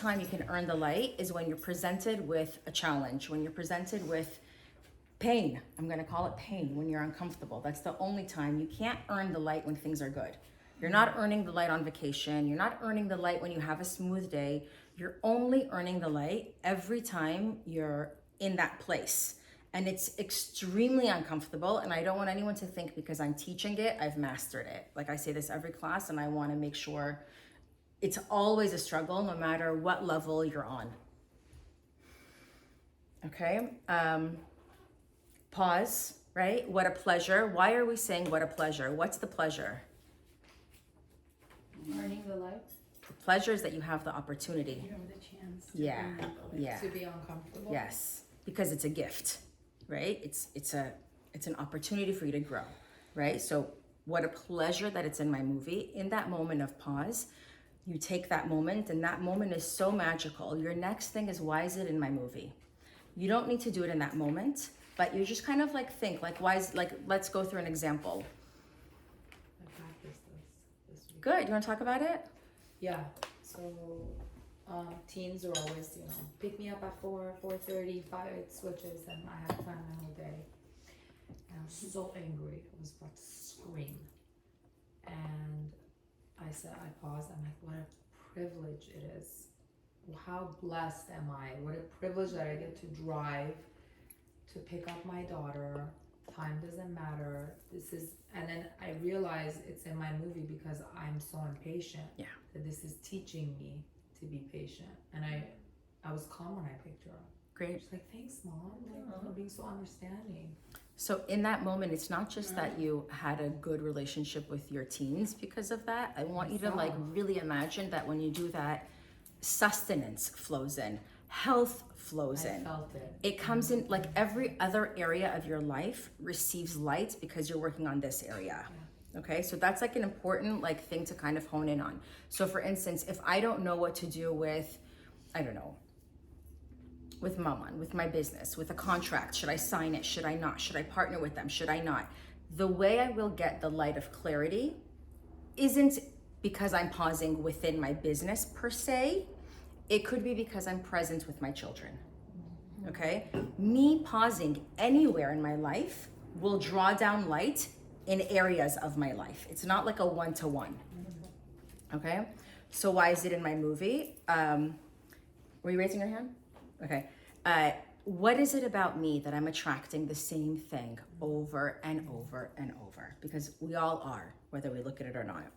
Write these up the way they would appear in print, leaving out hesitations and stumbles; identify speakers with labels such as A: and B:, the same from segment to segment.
A: time you can earn the light is when you're presented with a challenge, when you're presented with pain. I'm gonna call it pain, when you're uncomfortable. That's the only time. You can't earn the light when things are good. You're not earning the light on vacation. You're not earning the light when you have a smooth day. You're only earning the light every time you're in that place. And it's extremely uncomfortable. And I don't want anyone to think because I'm teaching it, I've mastered it. Like I say this every class, and I wanna make sure it's always a struggle no matter what level you're on. Okay, pause, right? What a pleasure. Why are we saying what a pleasure? What's the pleasure?
B: Earning the light.
A: The pleasure is that you have the opportunity.
B: You have the chance
A: Yeah.
B: to be uncomfortable.
A: Yes, because it's a gift, right? It's an opportunity for you to grow, right? So what a pleasure that it's in my movie. In that moment of pause, you take that moment, and that moment is so magical. Your next thing is, why is it in my movie? You don't need to do it in that moment, but you just kind of like think, like, why is, like, let's go through an example.
B: I practiced this week.
A: Good, you wanna talk about it?
B: Yeah. So teens are always, pick me up at 4:30, 5, it switches, and I had planned my whole day. And I was so angry. I was about to scream. And I said, I paused. I'm like, what a privilege it is. How blessed am I? What a privilege that I get to drive to pick up my daughter. Time doesn't matter. And then I realized it's in my movie because I'm so impatient.
A: Yeah.
B: That this is teaching me to be patient. And I was calm when I picked her up.
A: Great.
B: She's like, thanks, Mom, for being so understanding.
A: So in that moment, it's not just that you had a good relationship with your teens because of that. I want you to like really imagine that when you do that, sustenance flows in, health flows in.
B: I felt it.
A: It comes in, like every other area of your life receives light because you're working on this area. Okay, so that's like an important like thing to kind of hone in on. So for instance, if I don't know what to do with, I don't know, with Maman, with my business, with a contract, should I sign it? Should I not? Should I partner with them? Should I not? The way I will get the light of clarity isn't because I'm pausing within my business per se. It could be because I'm present with my children. Okay? Me pausing anywhere in my life will draw down light in areas of my life. It's not like a one-to-one. Okay? So why is it in my movie? Were you raising your hand? Okay. What is it about me that I'm attracting the same thing over and over and over? Because we all are, whether we look at it or not.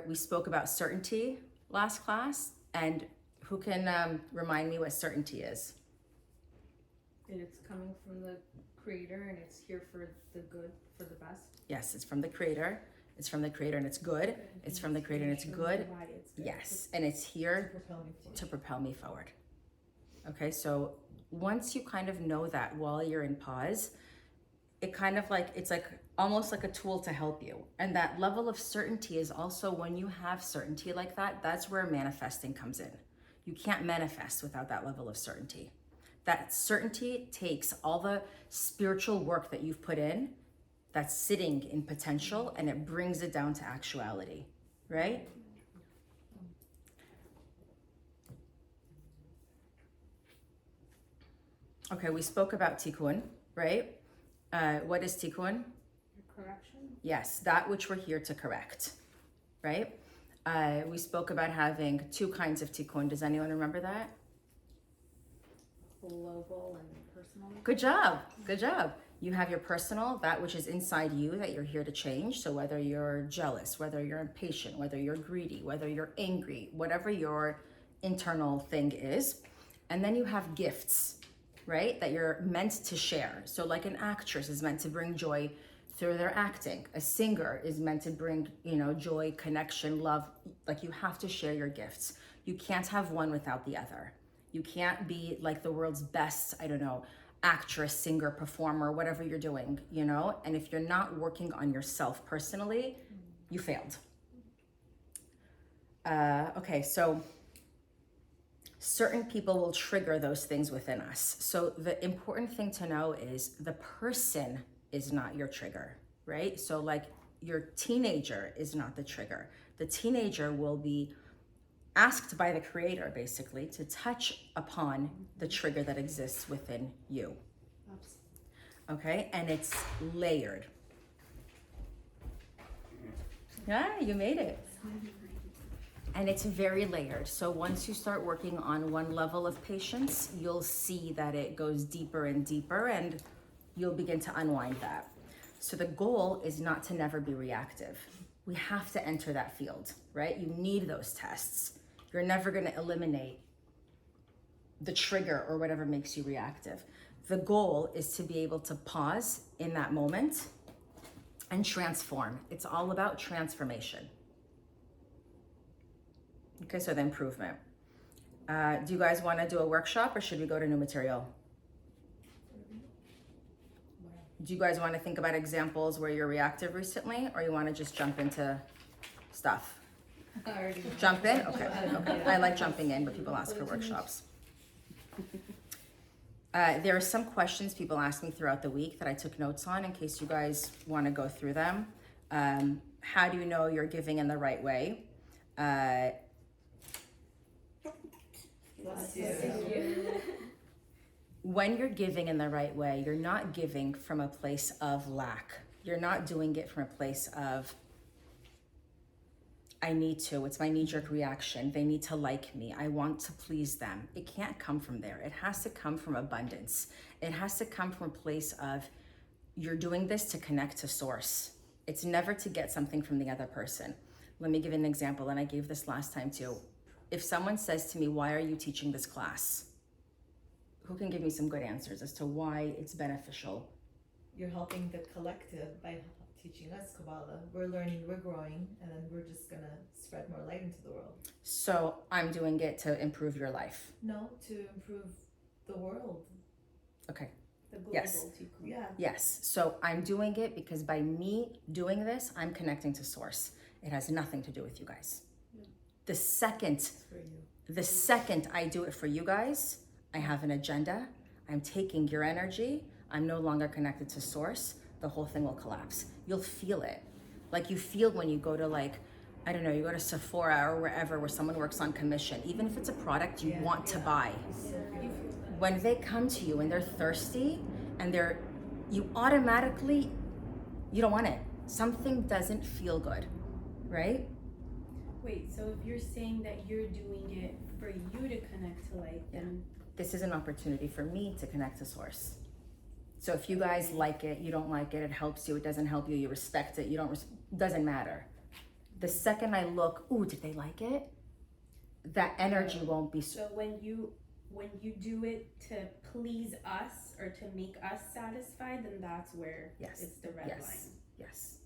A: We spoke about certainty last class, and who can remind me what certainty is?
C: It's coming from the creator, and it's here for the good, for the best.
A: Yes, it's from the creator. It's from the creator and it's good. It's from the creator and it's good. Yes, and it's here to propel me forward. Okay, so once you kind of know that while you're in pause, it kind of like, it's like almost like a tool to help you. And that level of certainty is also, when you have certainty like that, that's where manifesting comes in. You can't manifest without that level of certainty. That certainty takes all the spiritual work that you've put in, that's sitting in potential, and it brings it down to actuality, right? Okay, we spoke about Tikun, right? What is Tikun?
C: Correction?
A: Yes, that which we're here to correct, right? We spoke about having 2 kinds of Tikun. Does anyone remember that?
C: Global and personal.
A: Good job, good job. You have your personal, that which is inside you that you're here to change. So whether you're jealous, whether you're impatient, whether you're greedy, whether you're angry, whatever your internal thing is. And then you have gifts, right? That you're meant to share. So like an actress is meant to bring joy through their acting. A singer is meant to bring, joy, connection, love. Like you have to share your gifts. You can't have one without the other. You can't be like the world's best, actress, singer, performer, whatever you're doing, And if you're not working on yourself personally, you failed. Okay, so certain people will trigger those things within us. So the important thing to know is the person is not your trigger, right? So like your teenager is not the trigger. The teenager will be asked by the creator basically to touch upon the trigger that exists within you. Okay, and it's layered. Yeah, you made it. And it's very layered. So once you start working on one level of patience, you'll see that it goes deeper and deeper, and you'll begin to unwind that. So the goal is not to never be reactive. We have to enter that field, right? You need those tests. You're never going to eliminate the trigger or whatever makes you reactive. The goal is to be able to pause in that moment and transform. It's all about transformation. Okay, so the improvement. Do you guys want to do a workshop or should we go to new material? Do you guys want to think about examples where you're reactive recently, or you want to just jump into stuff? Jump in? Okay. I like jumping in, but people ask for workshops. There are some questions people asked me throughout the week that I took notes on in case you guys want to go through them. How do you know you're giving in the right way? When you're giving in the right way, you're not giving from a place of lack. You're not doing it from a place of, I need to, it's my knee-jerk reaction. They need to like me. I want to please them. It can't come from there. It has to come from abundance. It has to come from a place of, you're doing this to connect to source. It's never to get something from the other person. Let me give you an example, and I gave this last time too. If someone says to me, why are you teaching this class? Who can give me some good answers as to why it's beneficial?
D: You're helping the collective by teaching us Kabbalah. We're learning, we're growing, and then we're just gonna spread more light into the world.
A: So I'm doing it to improve your life.
D: No, to improve the world.
A: Okay.
C: The global
A: Yes.
C: Tikun.
D: Yeah.
A: Yes. So I'm doing it because by me doing this, I'm connecting to source. It has nothing to do with you guys. The second
D: For you.
A: The second I do it for you guys, I have an agenda. I'm taking your energy. I'm no longer connected to source. The whole thing will collapse. You'll feel it. Like you feel when you go to I don't know, you go to Sephora or wherever where someone works on commission, even if it's a product you want to buy. When they come to you and they're thirsty and you automatically, you don't want it. Something doesn't feel good, right?
C: Wait, so if you're saying that you're doing it for you to connect to light, then
A: This is an opportunity for me to connect to source. So if you guys like it, you don't like it, it helps you, it doesn't help you, you respect it, you don't, doesn't matter. The second I look, ooh, did they like it? That energy won't be
C: so when you do it to please us or to make us satisfied, then that's where
A: Yes.
C: it's the red
A: Yes.
C: line.
A: Yes.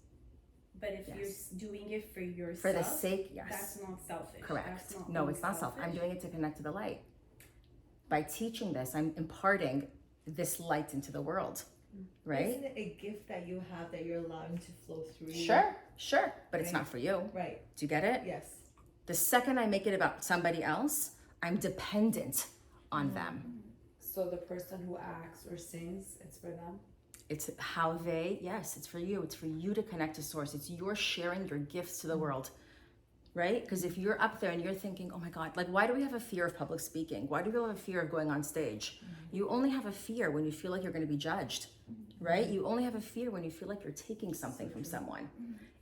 C: But if
A: Yes.
C: you're doing it for yourself,
A: For the sake, yes.
C: that's not selfish.
A: Correct.
C: That's not
A: No,
C: being
A: it's not self. I'm
C: selfish.
A: doing it to connect to the light. By teaching this, I'm imparting this light into the world, right?
D: Isn't it a gift that you have that you're allowing to flow through you?
A: Sure. But it's
D: Right.
A: not for you.
D: Right.
A: Do you get it?
D: Yes.
A: The second I make it about somebody else, I'm dependent on them.
B: So the person who acts or sings, it's for them.
A: It's how it's for you. It's for you to connect to source. It's you're sharing your gifts to the world, right? Because if you're up there and you're thinking, oh my God, why do we have a fear of public speaking? Why do we have a fear of going on stage? You only have a fear when you feel like you're going to be judged, right? You only have a fear when you feel like you're taking something from someone.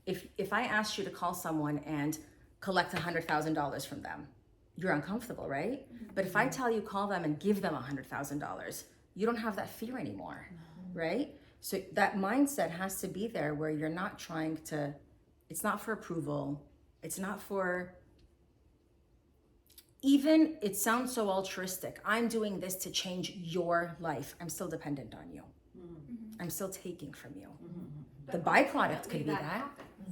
A: If I asked you to call someone and collect $100,000 from them, you're uncomfortable, right? But if I tell you call them and give them $100,000, you don't have that fear anymore, right? So that mindset has to be there where you're not trying to, it's not for approval. It's not for, even it sounds so altruistic. I'm doing this to change your life. I'm still dependent on you. I'm still taking from you. The byproduct could be that.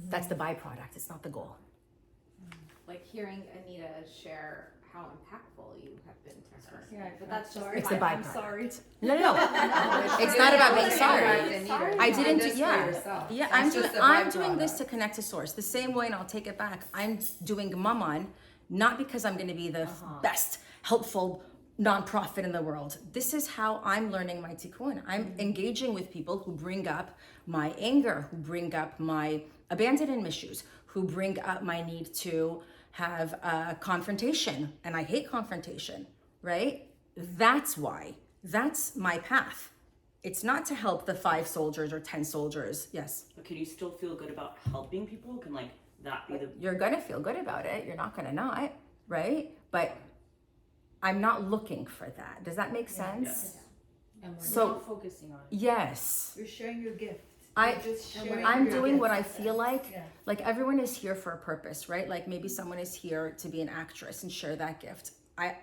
A: That's the byproduct. It's not the goal.
E: Like hearing Anita share how impactful you have been to her.
C: Yeah,
E: But that's just
A: It's the
C: I'm
A: byproduct.
C: sorry.
A: No. It's not about being sorry. I didn't do,
B: This for
A: yeah.
B: yourself.
A: Yeah,
B: That's
A: I'm
B: just a
A: doing this
B: byproduct.
A: to connect to source. The same way, and I'll take it back. I'm doing Mammon, not because I'm going to be the best, helpful nonprofit in the world. This is how I'm learning my Tikun. I'm engaging with people who bring up my anger, who bring up my abandonment issues, who bring up my need to have confrontation, and I hate confrontation, right? That's why. That's my path. It's not to help the 5 soldiers or 10 soldiers. Yes.
F: But can you still feel good about helping people? Can like that be the
A: You're gonna feel good about it. You're not gonna not, right? But I'm not looking for that. Does that make sense?
F: Yes.
B: And we're
A: So-
B: not focusing on it.
A: Yes.
D: You're sharing your gift.
A: I-
D: You're just sharing
A: I'm
D: your
A: doing
D: gift.
A: what I feel like.
D: Yeah.
A: Like everyone is here for a purpose, right? Like maybe someone is here to be an actress and share that gift. I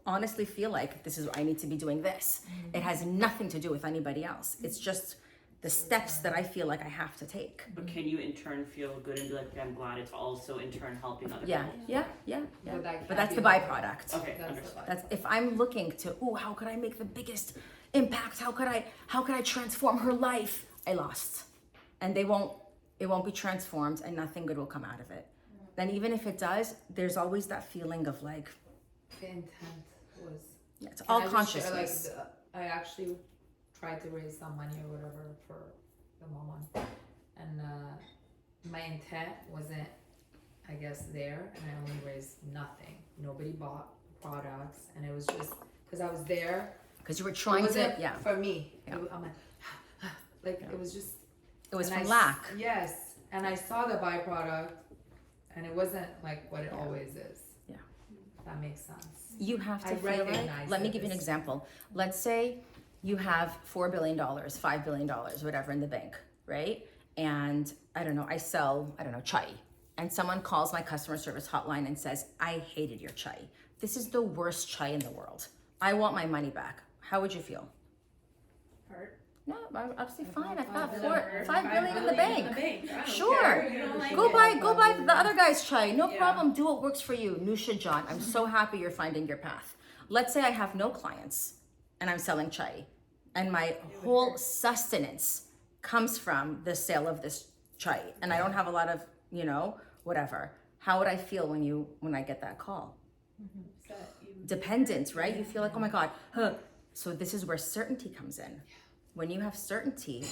A: honestly feel like this is I need to be doing this. It has nothing to do with anybody else. It's just the steps that I feel like I have to take.
F: but can you in turn feel good and be like, okay, I'm glad it's also in turn helping other
A: Yeah,
F: people?
A: yeah, yeah, yeah.
B: But that
A: But
B: can't
A: that's
B: be
A: the
B: the-
A: byproduct.
F: Okay,
B: That's
F: understood.
B: the
A: That's if I'm looking to, oh, how could I make the biggest impact? How could I transform her life? I lost. And it won't be transformed and nothing good will come out of it. Then even if it does, there's always that feeling of like,
B: The intent was.
A: it's
B: Can
A: all
B: I just share,
A: consciousness.
B: I actually tried to raise some money or whatever for the mama, and my intent wasn't, I guess, there, and I only raised nothing. Nobody bought products, and it was just because I was there.
A: Because you were
B: It
A: trying to,
B: wasn't
A: yeah.
B: for me.
A: Yeah.
B: I'm like, it was just.
A: It was
B: and
A: from
B: I s-
A: lack.
B: Yes, and I saw the byproduct, and it wasn't like what it always is.
A: Yeah.
B: That makes sense.
A: You have to
B: I
A: feel like,
B: recognize
A: let me
B: that
A: give you an
B: this-
A: example. Let's say you have $4 billion, $5 billion, whatever in the bank, right? And I don't know, I sell, chai. And someone calls my customer service hotline and says, I hated your chai. This is the worst chai in the world. I want my money back. How would you feel?
C: Hurt.
A: No, I'd say fine. I've got
C: Whatever.
A: 5 billion in the bank.
C: I don't
A: Sure.
C: care. You don't like
A: Go
C: it.
A: buy the other guy's chai. No
C: Yeah.
A: problem. Do what works for you. Nusha John, I'm so happy you're finding your path. Let's say I have no clients and I'm selling chai and my whole sustenance comes from the sale of this chai and I don't have a lot of, whatever. How would I feel when I get that call?
C: So you-
A: Dependent, right? You feel like, oh my God. So this is where certainty comes in. When you have certainty,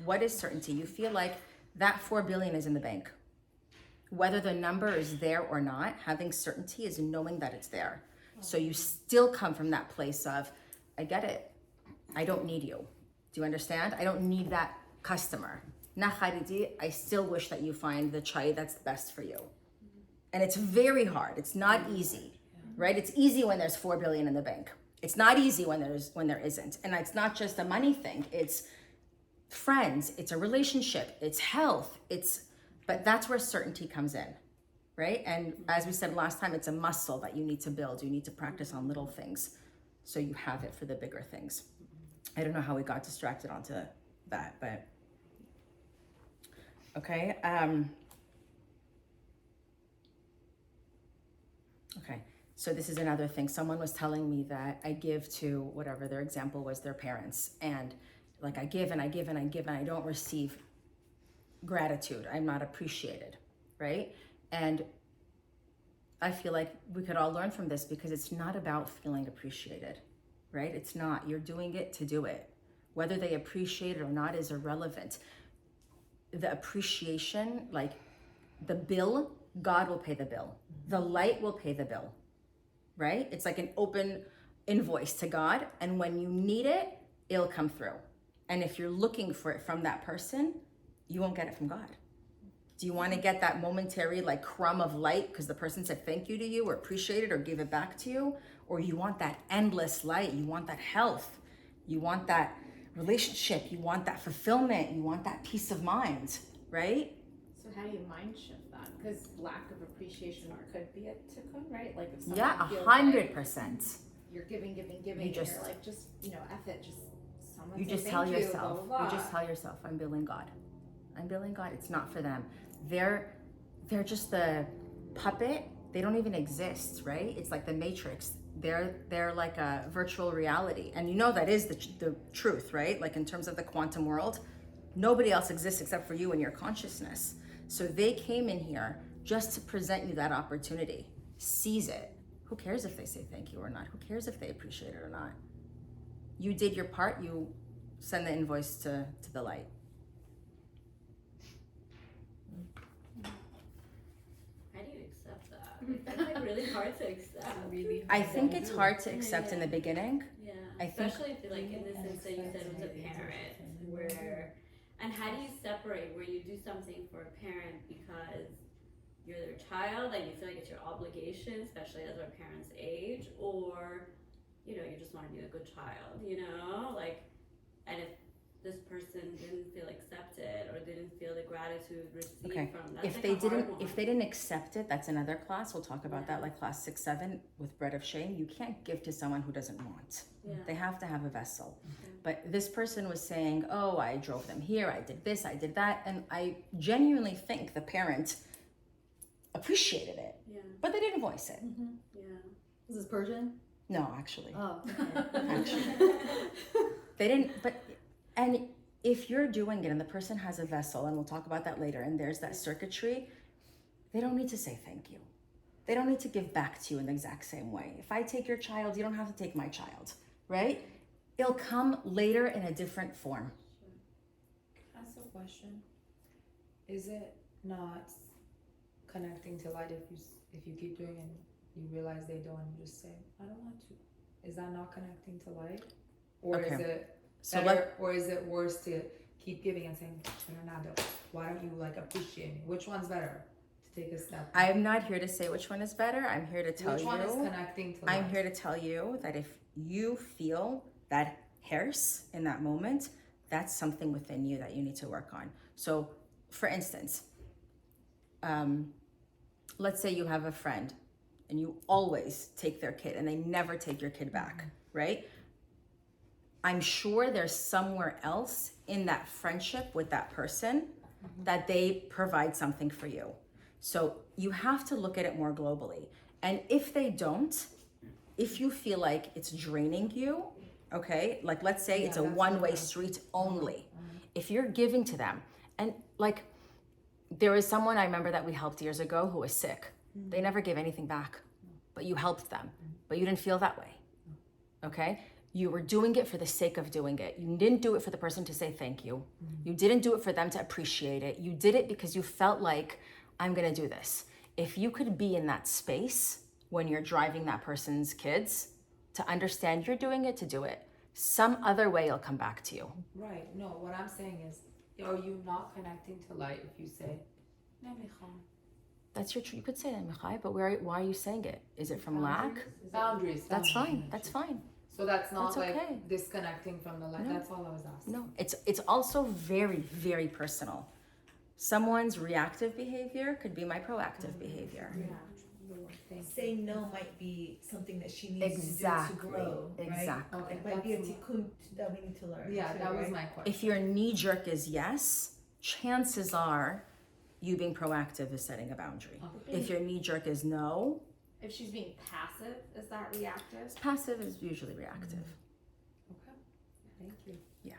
A: what is certainty? You feel like that 4 billion is in the bank. Whether the number is there or not, having certainty is knowing that it's there. So you still come from that place of, I get it. I don't need you. Do you understand? I don't need that customer. Na kharidi, I still wish that you find the chai that's best for you. And it's very hard. It's not easy, right? It's easy when there's 4 billion in the bank. It's not easy when there isn't. And it's not just a money thing. It's friends, it's a relationship, it's health, but that's where certainty comes in, right? And as we said last time, it's a muscle that you need to build. You need to practice on little things so you have it for the bigger things. I don't know how we got distracted onto that, but okay. Okay. So this is another thing. Someone was telling me that I give to whatever their example was, their parents, and like I give and I give and I give and I don't receive gratitude. I'm not appreciated, right? And I feel like we could all learn from this because it's not about feeling appreciated, right? It's not. You're doing it to do it. Whether they appreciate it or not is irrelevant. The appreciation, like the bill, God will pay the bill. The light will pay the bill, right? It's like an open invoice to God. And when you need it, it'll come through. And if you're looking for it from that person, you won't get it from God. Do you want to get that momentary like crumb of light because the person said thank you to you or appreciate it or gave it back to you? Or you want that endless light, you want that health, you want that relationship, you want that fulfillment, you want that peace of mind, right?
E: So how do you mind shift that? Because lack of appreciation could be a tikkun, right? Like if someone
A: Yeah,
E: feels
A: 100%.
E: you're giving,
A: You
E: and
A: just-
E: you're like, just, F it, just someone
A: You
E: say
A: just
E: thank
A: tell
E: you,
A: yourself,
E: blah, blah, blah.
A: you just tell yourself, I'm billing God. I'm billing God. It's not for them. They're just the puppet. They don't even exist, right? It's like the Matrix. They're like a virtual reality. And you know that is the truth, right? Like in terms of the quantum world, nobody else exists except for you and your consciousness. So they came in here just to present you that opportunity. Seize it. Who cares if they say thank you or not? Who cares if they appreciate it or not? You did your part. You send the invoice to the light.
E: How do you accept that?
G: That's like really hard to accept.
B: Really
A: I think it's hard to accept in the beginning.
G: Yeah,
A: I think-
G: especially if like in the sense that you said it was a parent, where, and how do you separate where you do something for a parent because you're their child and you feel like it's your obligation, especially as our parents age, or you know you just want to be a good child, you know, like, and if this person didn't feel accepted or didn't feel the gratitude received
A: Okay.
G: from that's
A: If
G: like
A: they
G: a hard
A: didn't,
G: one.
A: if they didn't accept it, that's another class. We'll talk about
G: Yeah.
A: that, like class 6, 7 with bread of shame. You can't give to someone who doesn't want.
G: Yeah.
A: They have to have a vessel. But this person was saying, oh, I drove them here, I did this, I did that. And I genuinely think the parent appreciated it,
G: Yeah,
A: but they didn't voice it.
G: yeah.
B: Is this Persian?
A: No, actually.
B: Oh,
A: Actually. They didn't, but, and if you're doing it and the person has a vessel, and we'll talk about that later, and there's that circuitry, they don't need to say thank you. They don't need to give back to you in the exact same way. If I take your child, you don't have to take my child, right? It'll come later in a different form.
B: Ask a question. Is it not connecting to light if you keep doing it and you realize they don't and you just say, I don't want to? Is that not connecting to light? Or is
A: Okay.
B: it
A: So
B: better, or is it worse to keep giving and saying, Fernando, why don't you like appreciate me? Which one's better to take a step?
A: I'm not here to say which one is better. I'm here to tell
B: Which one is
A: you.
B: connecting to light?
A: I'm here to tell you that if you feel that hairs in that moment, that's something within you that you need to work on. So, for instance, let's say you have a friend and you always take their kid and they never take your kid back, right? I'm sure there's somewhere else in that friendship with that person that they provide something for you. So you have to look at it more globally. And if they don't, if you feel like it's draining you, okay, like let's say it's a
B: that's
A: one-way
B: what-
A: street only. If you're giving to them, and like there was someone I remember that we helped years ago who was sick. They never gave anything back, but you helped them, but you didn't feel that way, okay? You were doing it for the sake of doing it. You didn't do it for the person to say thank you. You didn't do it for them to appreciate it. You did it because you felt like, I'm gonna do this. If you could be in that space when you're driving that person's kids to understand you're doing it to do it, some other way it'll come back to you.
B: Right. No, what I'm saying is, are you not connecting to light if you say, "Nemicha"?
A: That's your truth. You could say that, Michai, but why are you saying it? Is it from lack?
B: Boundaries.
A: That's fine.
B: boundaries.
A: That's fine.
B: So that's not
A: That's
B: like
A: okay.
B: disconnecting from the light.
A: No.
B: That's all I was asking.
A: No, it's also very, very personal. Someone's reactive behavior could be my proactive behavior.
B: Thank you.
D: Saying no might be something that she needs
A: Exactly.
D: to do to grow, right?
A: Exactly.
B: Okay,
D: It might be a
B: that's-
D: tikkun that we need to learn.
B: Yeah,
D: too,
B: that was
D: right?
B: my question.
A: If your knee jerk is yes, chances are you being proactive is setting a boundary. If your knee jerk is no,
E: If she's being passive, is that reactive?
A: passive is usually reactive.
B: Okay. Thank you.
A: Yeah.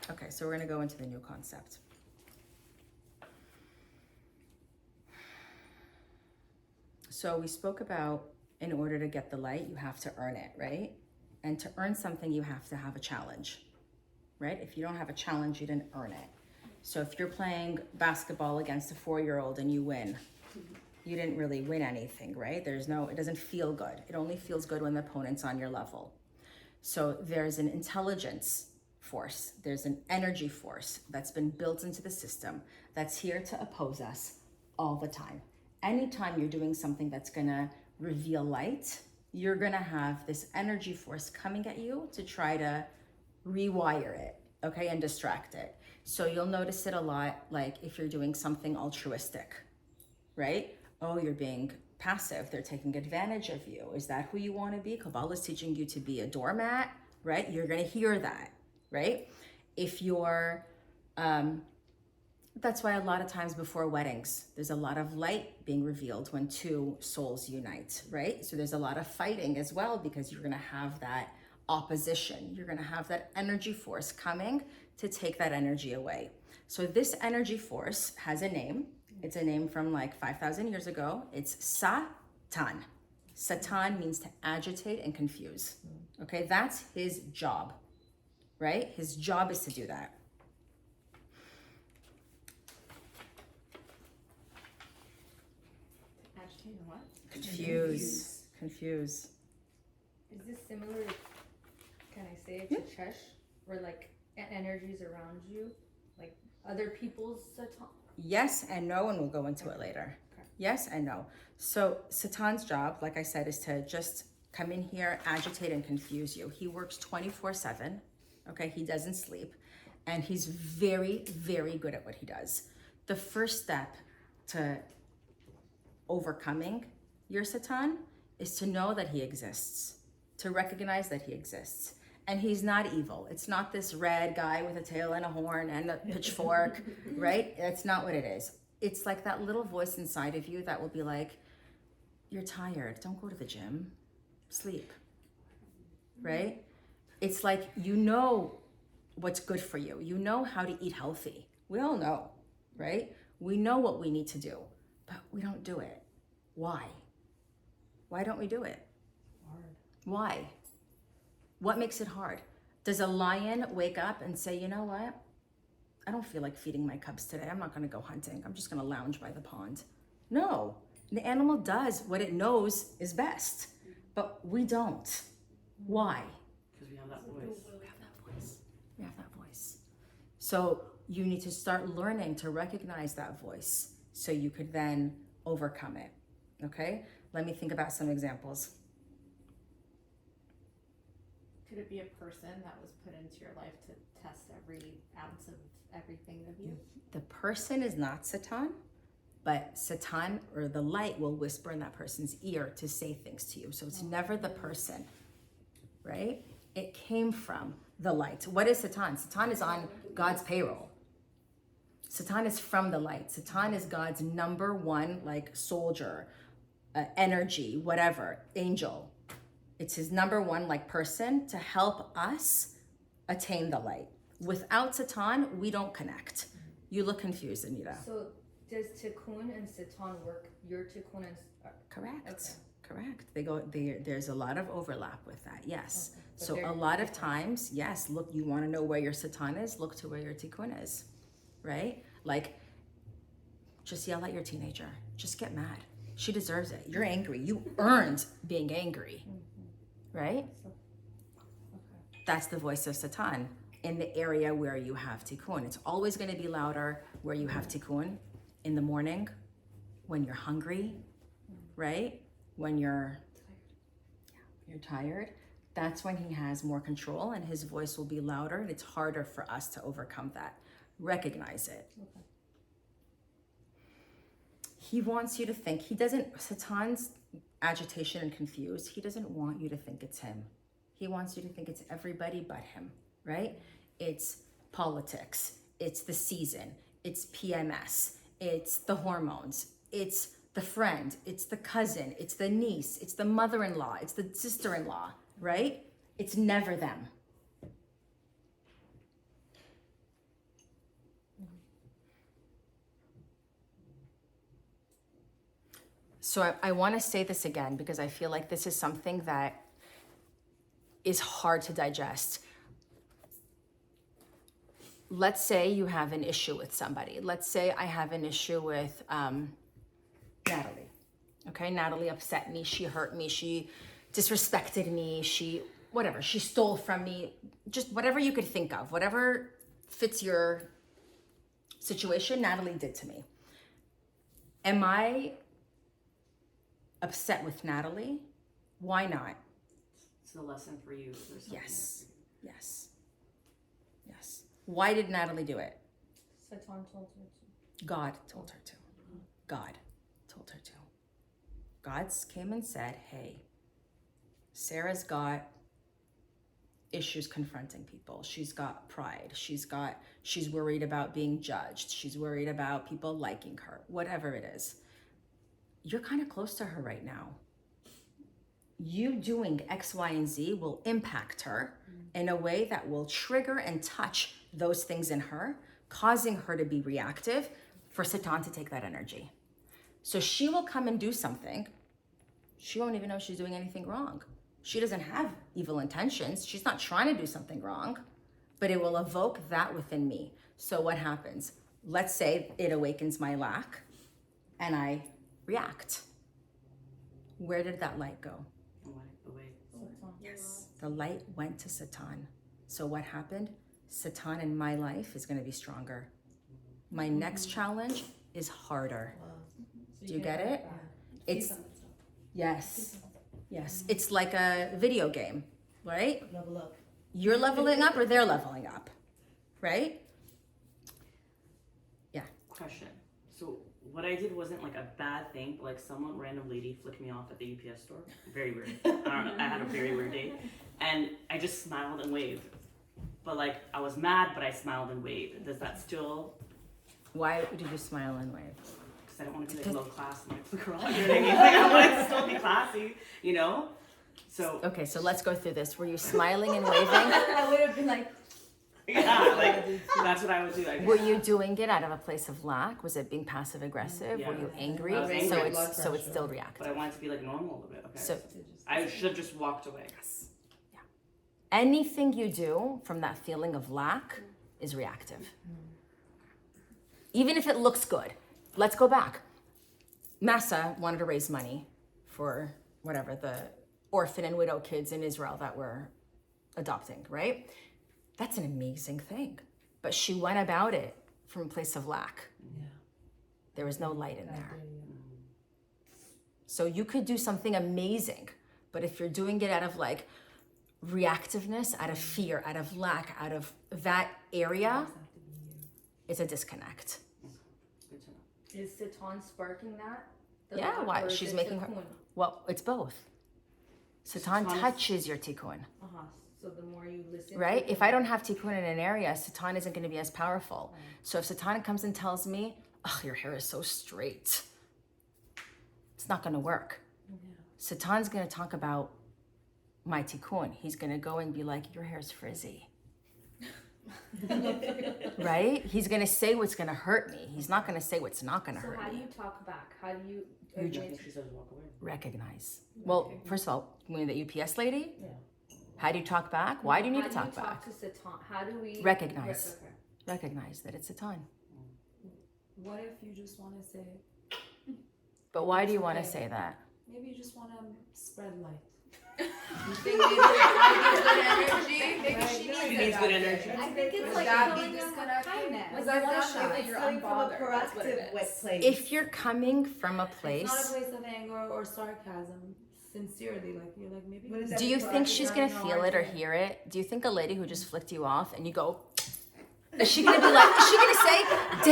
A: Okay, so we're gonna go into the new concept. So we spoke about in order to get the light, you have to earn it, right? And to earn something, you have to have a challenge, right? If you don't have a challenge, you didn't earn it. So if you're playing basketball against a 4-year-old and you win, you didn't really win anything, right? It doesn't feel good. It only feels good when the opponent's on your level. So there's an intelligence force, there's an energy force that's been built into the system that's here to oppose us all the time. Anytime you're doing something that's gonna reveal light, you're gonna have this energy force coming at you to try to rewire it, okay, and distract it. So you'll notice it a lot, like if you're doing something altruistic, right? Oh, you're being passive, they're taking advantage of you. Is that who you want to be? Kabbalah is teaching you to be a doormat, right? You're going to hear that, right? If you're, that's why a lot of times before weddings, there's a lot of light being revealed when two souls unite, right? So there's a lot of fighting as well because you're going to have that opposition. You're going to have that energy force coming to take that energy away. So this energy force has a name. It's a name from like 5,000 years ago. It's Satan. Satan means to agitate and confuse. Okay, that's his job, right? His job is to do that.
E: You know what?
A: Confuse.
H: Is this similar to, can I say it, to Chesh? Where like energies around you, like other people's Satan?
A: Yes and no, and we'll go into it later.
H: Okay.
A: Yes and no. So Satan's job, like I said, is to just come in here, agitate and confuse you. He works 24/7, okay? He doesn't sleep, and he's very, very good at what he does. The first step to overcoming your Satan is to know that he exists, to recognize that he exists. And he's not evil. It's not this red guy with a tail and a horn and a pitchfork, right? That's not what it is. It's like that little voice inside of you that will be like, you're tired, don't go to the gym, sleep, right? It's like, you know what's good for you. You know how to eat healthy. We all know, right? We know what we need to do, but we don't do it. Why? Why don't we do it?
B: Hard.
A: Why? What makes it hard? Does a lion wake up and say, you know what? I don't feel like feeding my cubs today. I'm not gonna go hunting. I'm just gonna lounge by the pond. No, the animal does what it knows is best, but we don't. Why?
F: Because we have that voice.
A: We have that voice. So you need to start learning to recognize that voice so you could then overcome it, okay? Let me think about some examples.
E: Could it be a person that was put into your life to test every ounce of everything of you?
A: The person is not Satan, but Satan or the light will whisper in that person's ear to say things to you. So it's never the person, right? It came from the light. What is Satan? Satan is on God's payroll. Satan is from the light. Satan is God's number one, like, soldier, energy, whatever, angel. It's his number one, like, person to help us attain the light. Without Satan, we don't connect. You look confused, Anita.
H: So does Tikun and Satan work? Your Tikun and
A: Correct.
H: Okay.
A: Correct. There's a lot of overlap with that. Yes.
H: Okay. But
A: So
H: they're
A: a lot of
H: different.
A: times, yes, look, you want to know where your Satan is, look to where your Tikun is. Right? Like, just yell at your teenager. Just get mad. She deserves it. You're angry. You earned being angry. Right? That's the voice of Satan in the area where you have Tikun. It's always going to be louder where you have Tikun in the morning, when you're hungry, right? When you're tired. That's when he has more control and his voice will be louder, and it's harder for us to overcome that. Recognize it.
H: Okay.
A: He wants you to think, Satan's agitation and confused, he doesn't want you to think it's him. He wants you to think it's everybody but him, right? It's politics, it's the season, it's PMS, it's the hormones, it's the friend, it's the cousin, it's the niece, it's the mother-in-law, it's the sister-in-law, right? It's never them. So I want to say this again because I feel like this is something that is hard to digest. Let's say you have an issue with somebody. Let's say I have an issue with Natalie. Okay, Natalie upset me, she hurt me, she disrespected me, she stole from me, just whatever you could think of, whatever fits your situation, Natalie did to me. Am I upset with Natalie? Why not?
F: It's a lesson for you. Or something.
A: Yes. Why did Natalie do it?
H: Satan told her to.
A: God told her to. God told her to. God came and said, hey, Sarah's got issues confronting people. She's got pride. She's worried about being judged. She's worried about people liking her, whatever it is. You're kind of close to her right now. You doing X, Y, and Z will impact her in a way that will trigger and touch those things in her, causing her to be reactive, for Satan to take that energy. So she will come and do something. She won't even know she's doing anything wrong. She doesn't have evil intentions. She's not trying to do something wrong, but it will evoke that within me. So what happens? Let's say it awakens my lack and I react. Where did that light go?
F: Away.
A: Yes. The light went to Satan. So what happened? Satan in my life is going to be stronger. My next challenge is harder. Do you get it? It's yes. Yes. It's like a video game, right?
D: Level up.
A: You're leveling up or they're leveling up, right? Yeah.
F: Question. So what I did wasn't like a bad thing, but like someone, random lady, flicked me off at the UPS store. Very weird. I had a very weird day, and I just smiled and waved. But like I was mad, but I smiled and waved. Does that still?
A: Why did you smile and wave?
F: Because I don't want to be like low class and like girl. You know what I mean? Like I want to still be classy, you know. So
A: Okay, so let's go through this. Were you smiling and waving?
H: I would have been like,
F: yeah, like that's what I would do. I guess.
A: Were you doing it out of a place of lack? Was it being passive aggressive?
F: Yeah.
A: Were you angry?
F: I was angry.
A: So it's still reactive.
F: But I wanted to be like normal a little bit. Okay.
A: So
F: I should have just walked away.
A: anything you do from that feeling of lack is reactive. Even if it looks good. Let's go back. Massa wanted to raise money for whatever, the orphan and widow kids in Israel that were adopting, right? That's an amazing thing. But she went about it from a place of lack.
B: Yeah.
A: There was no light in there. So you could do something amazing, but if you're doing it out of like reactiveness, out of fear, out of lack, out of that area, it's a disconnect.
F: Good to know.
H: is Satan sparking that?
A: Yeah,
H: lack,
A: why?
H: or is
A: She's
H: it
A: making her.
H: Tikkun?
A: Well, it's both. Satan
F: Satan is-
A: touches your tikkun,
H: So the more you listen,
A: right?
H: to
A: If I don't have tikkun in an area, Satan isn't going to be as powerful. So if Satan comes and tells me, "Oh, your hair is so straight," it's not going to work. Satan's going to talk about my tikkun. He's going to go and be like, "Your hair's frizzy." Right? He's going to say what's going to hurt me. He's not going to say what's not going to
H: So
A: hurt
H: how do
A: me.
H: you talk back? How do you?
F: I think she says walk away.
A: Recognize. Well, first of all, you mean the UPS lady? How do you talk back? Why do you need to talk back?
H: To Satan? How do we
A: Recognize.
H: Okay.
A: Recognize that it's Satan.
B: What if you just want to say,
A: But why do you want to say that?
B: maybe you just want to spread light?
H: You think maybe I need good energy? Maybe she
F: She
H: needs
F: needs
H: it.
F: good energy.
E: I think it's
B: Would
E: like
B: that be
E: showing them
B: disconnected?
E: kindness.
B: Like,
D: Like
B: I wanna
D: that's
B: show
D: not
B: that
D: it's
B: you're
D: coming from a
B: unbothered, that's what it
D: proactive
B: is.
D: place.
A: If you're coming from a
B: It's not a
A: place,
B: place of anger or sarcasm. Sincerely, like you're like maybe.
D: What is
B: you
D: that
A: do you
B: just
A: think
B: proactive,
A: she's
B: I
A: gonna
B: don't know,
A: feel
B: I
A: it or
B: think-
A: hear it? Do you think a lady who just flicked you off and you go, is she gonna be like, is she gonna say,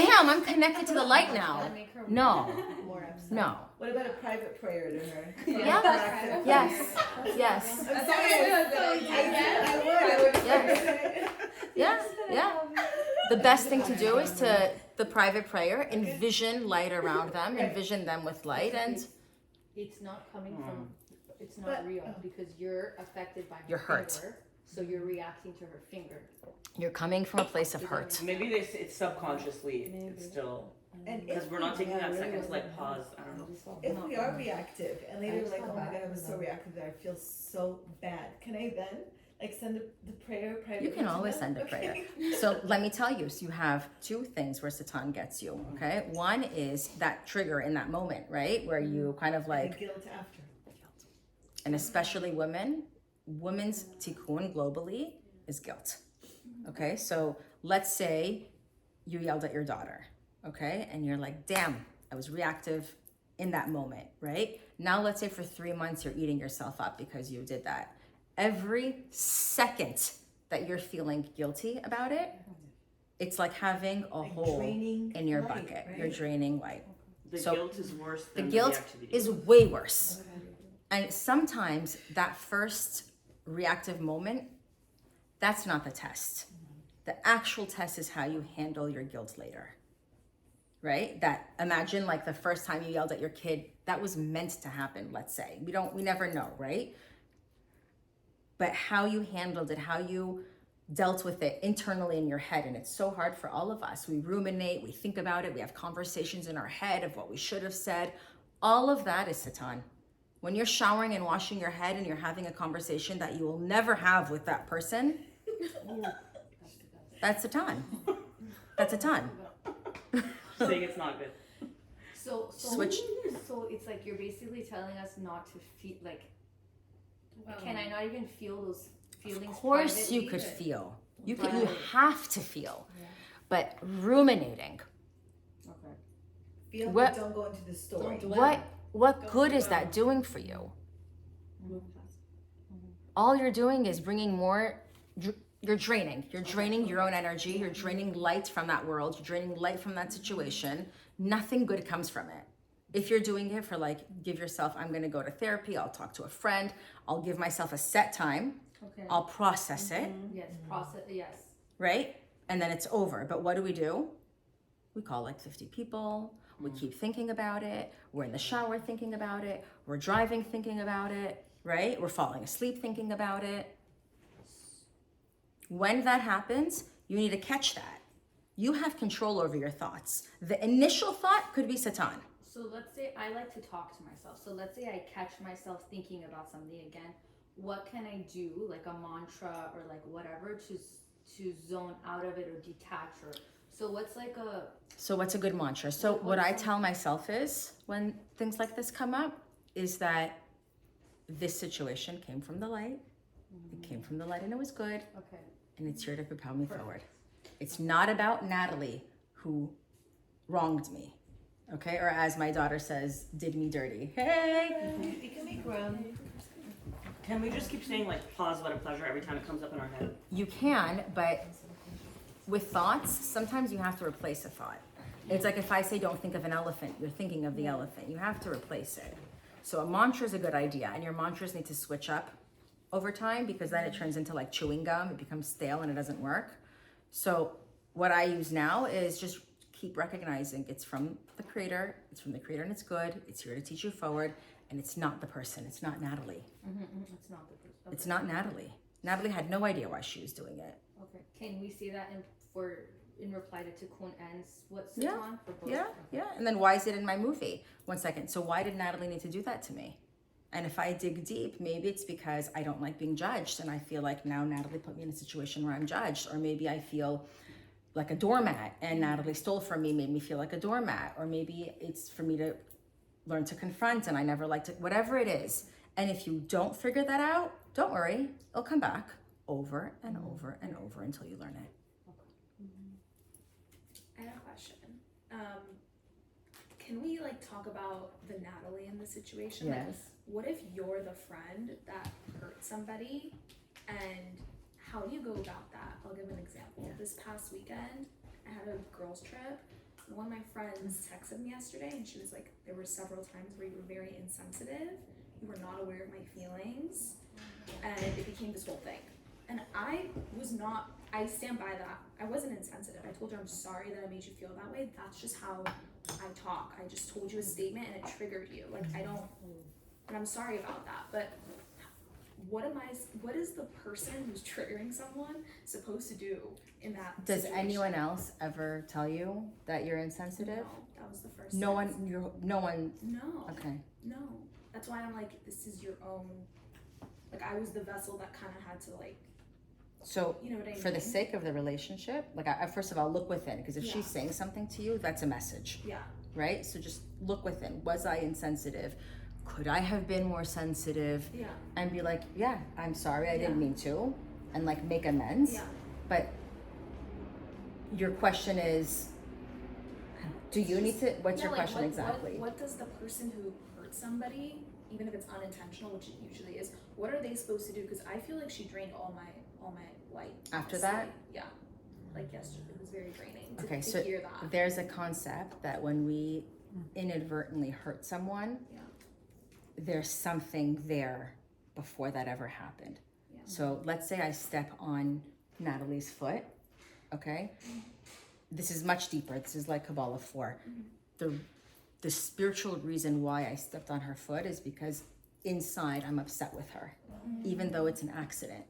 A: "Damn, I'm connected to the light now"?
H: That'd make her
A: No,
H: more upset.
A: no.
D: What about a private prayer to her?
A: Yeah.
D: Proactive
A: Yes, yes,
D: prayer. I'm serious. I would.
A: Yes. yeah, yeah. The best thing to do is to the private prayer, envision light around them, envision them with light, and
H: It's not coming from. It's not
D: But-
H: real because you're affected by her
A: You're hurt.
H: finger, so you're reacting to her finger.
A: you're coming from a place of hurt.
F: Maybe it's subconsciously it's still
D: And
F: because
D: if
F: we're not taking that
B: really
F: second to like
B: wasn't
F: pause. I don't know.
D: If we are reactive and later
B: just
D: like,
B: felt
D: oh my
B: bad
D: god, I was
B: for
D: so
B: them.
D: reactive that I feel so bad. Can I then like send the prayer privately?
A: You can
D: to
A: always
D: them?
A: send a prayer.
D: Okay.
A: So let me tell you, so you have two things where Satan gets you, okay? One is that trigger in that moment, right? Where you kind of
D: The
A: like,
D: guilt after.
A: and especially women's tikkun globally is guilt. Okay, so let's say you yelled at your daughter, okay? And you're like, damn, I was reactive in that moment, right? Now let's say for 3 months you're eating yourself up because you did that. Every second that you're feeling guilty about it, it's like having a
D: Like
A: hole
D: draining
A: in your
D: light,
A: bucket.
D: right?
A: You're draining light.
F: The
A: So,
F: guilt is worse
A: The
F: than
A: guilt
F: reactivity.
A: is way worse. And sometimes that first reactive moment, that's not the test. The actual test is how you handle your guilt later. Right? That imagine like the first time you yelled at your kid, that was meant to happen, let's say. We never know, right? But how you handled it, how you dealt with it internally in your head, and it's so hard for all of us. We ruminate, we think about it, we have conversations in our head of what we should have said. All of that is Satan. When you're showering and washing your head and you're having a conversation that you will never have with that person, that's Satan. That's Satan.
F: saying it's not good.
H: So
A: Switch.
H: So it's like you're basically telling us not to feel like.
C: Well,
H: Can I not even feel those feelings?
A: Of course
H: privately?
A: you could feel. You
H: Right.
A: have to feel.
H: Yeah.
A: But ruminating,
H: Okay.
D: Feel,
A: What-
D: but don't go into the story.
B: Don't dwell.
A: what
C: Don't
A: good is
C: dwell.
A: that doing for you?
G: Move past.
A: All you're doing is bringing more, you're draining your own energy, you're draining light from that world, you're draining light from that situation. Nothing good comes from it. If you're doing it for like, give yourself, I'm gonna go to therapy, I'll talk to a friend, I'll give myself a set time,
H: Okay.
A: I'll process it,
H: Yes. Process. Yes.
A: right? And then it's over. But what do? We call like 50 people. We keep thinking about it. We're in the shower thinking about it. We're driving thinking about it, right? We're falling asleep thinking about it. When that happens, you need to catch that. You have control over your thoughts. The initial thought could be Satan.
H: So let's say I like to talk to myself. So let's say I catch myself thinking about something again. What can I do, like a mantra or like whatever, to zone out of it or detach or? So what's like a?
A: So what's a good mantra? So what I tell myself is when things like this come up is that this situation came from the light. It came from the light and it was good.
H: Okay.
A: And it's here to propel me forward. It's not about Natalie who wronged me. Okay? Or as my daughter says, did me dirty. Hey!
D: It can be grown.
F: Can we just keep saying like pause, what a pleasure every time it comes up in our head?
A: You can, but with thoughts, sometimes you have to replace a thought. It's like if I say don't think of an elephant, you're thinking of the elephant. You have to replace it. So a mantra is a good idea, and your mantras need to switch up over time because then it turns into like chewing gum. It becomes stale and it doesn't work. So what I use now is just keep recognizing it's from the creator. It's from the creator and it's good. It's here to teach you forward. And it's not the person. It's not Natalie.
H: It's not the person. Okay.
A: It's not Natalie. Natalie had no idea why she was doing it.
H: Okay. Can we say that in reply to Tikun and what's
A: Yeah.
H: Satan for both?
A: Yeah, yeah. And then why is it in my movie? 1 second. So why did Natalie need to do that to me? And if I dig deep, maybe it's because I don't like being judged. And I feel like now Natalie put me in a situation where I'm judged. Or maybe I feel like a doormat and Natalie stole from me, made me feel like a doormat. Or maybe it's for me to learn to confront and I never liked it, whatever it is. And if you don't figure that out, don't worry, it'll come back over and over and over until you learn it.
C: I have a question. Can we like talk about the Natalie in the situation? Like,
A: Yes.
C: what if you're the friend that hurt somebody, and how do you go about that? I'll give an example. This past weekend, I had a girls' trip. One of my friends texted me yesterday, and she was like, "There were several times where you were very insensitive. You were not aware of my feelings, and it became this whole thing." And I was not. I stand by that. I wasn't insensitive. I told her I'm sorry that I made you feel that way. That's just how I talk. I just told you a statement and it triggered you. Like I don't, and I'm sorry about that. But what is the person who's triggering someone supposed to do in that
A: Does
C: situation?
A: anyone else ever tell you that you're insensitive?
C: No, that was the first
A: No
C: time.
A: one, no one,
C: No.
A: okay.
C: No. That's why I'm like, this is your own, like I was the vessel that kind of had to like,
A: So
C: you know what I mean?
A: for the sake of the relationship, like I first of all, look within, because if
C: Yeah.
A: she's saying something to you, that's a message,
C: Yeah.
A: right? So just look within. Was I insensitive? Could I have been more sensitive?
C: Yeah.
A: And be like, yeah, I'm sorry, I didn't
C: Yeah.
A: mean to, and like make amends.
C: Yeah.
A: But your question is, do you need to, what's your
C: Yeah, like,
A: question exactly?
C: What does the person who hurt somebody, even if it's unintentional, which it usually is, what are they supposed to do? Because I feel like she drained all my light.
A: After
C: honestly.
A: that?
C: Yeah. Like yesterday, it was very draining to,
A: Okay,
C: to
A: so
C: hear that.
A: there's a concept that when we inadvertently hurt someone,
C: Yeah.
A: there's something there before that ever happened.
C: Yeah.
A: So let's say I step on Natalie's foot, okay? This is much deeper. This is like Kabbalah 4. The spiritual reason why I stepped on her foot is because inside I'm upset with her, even though it's an accident.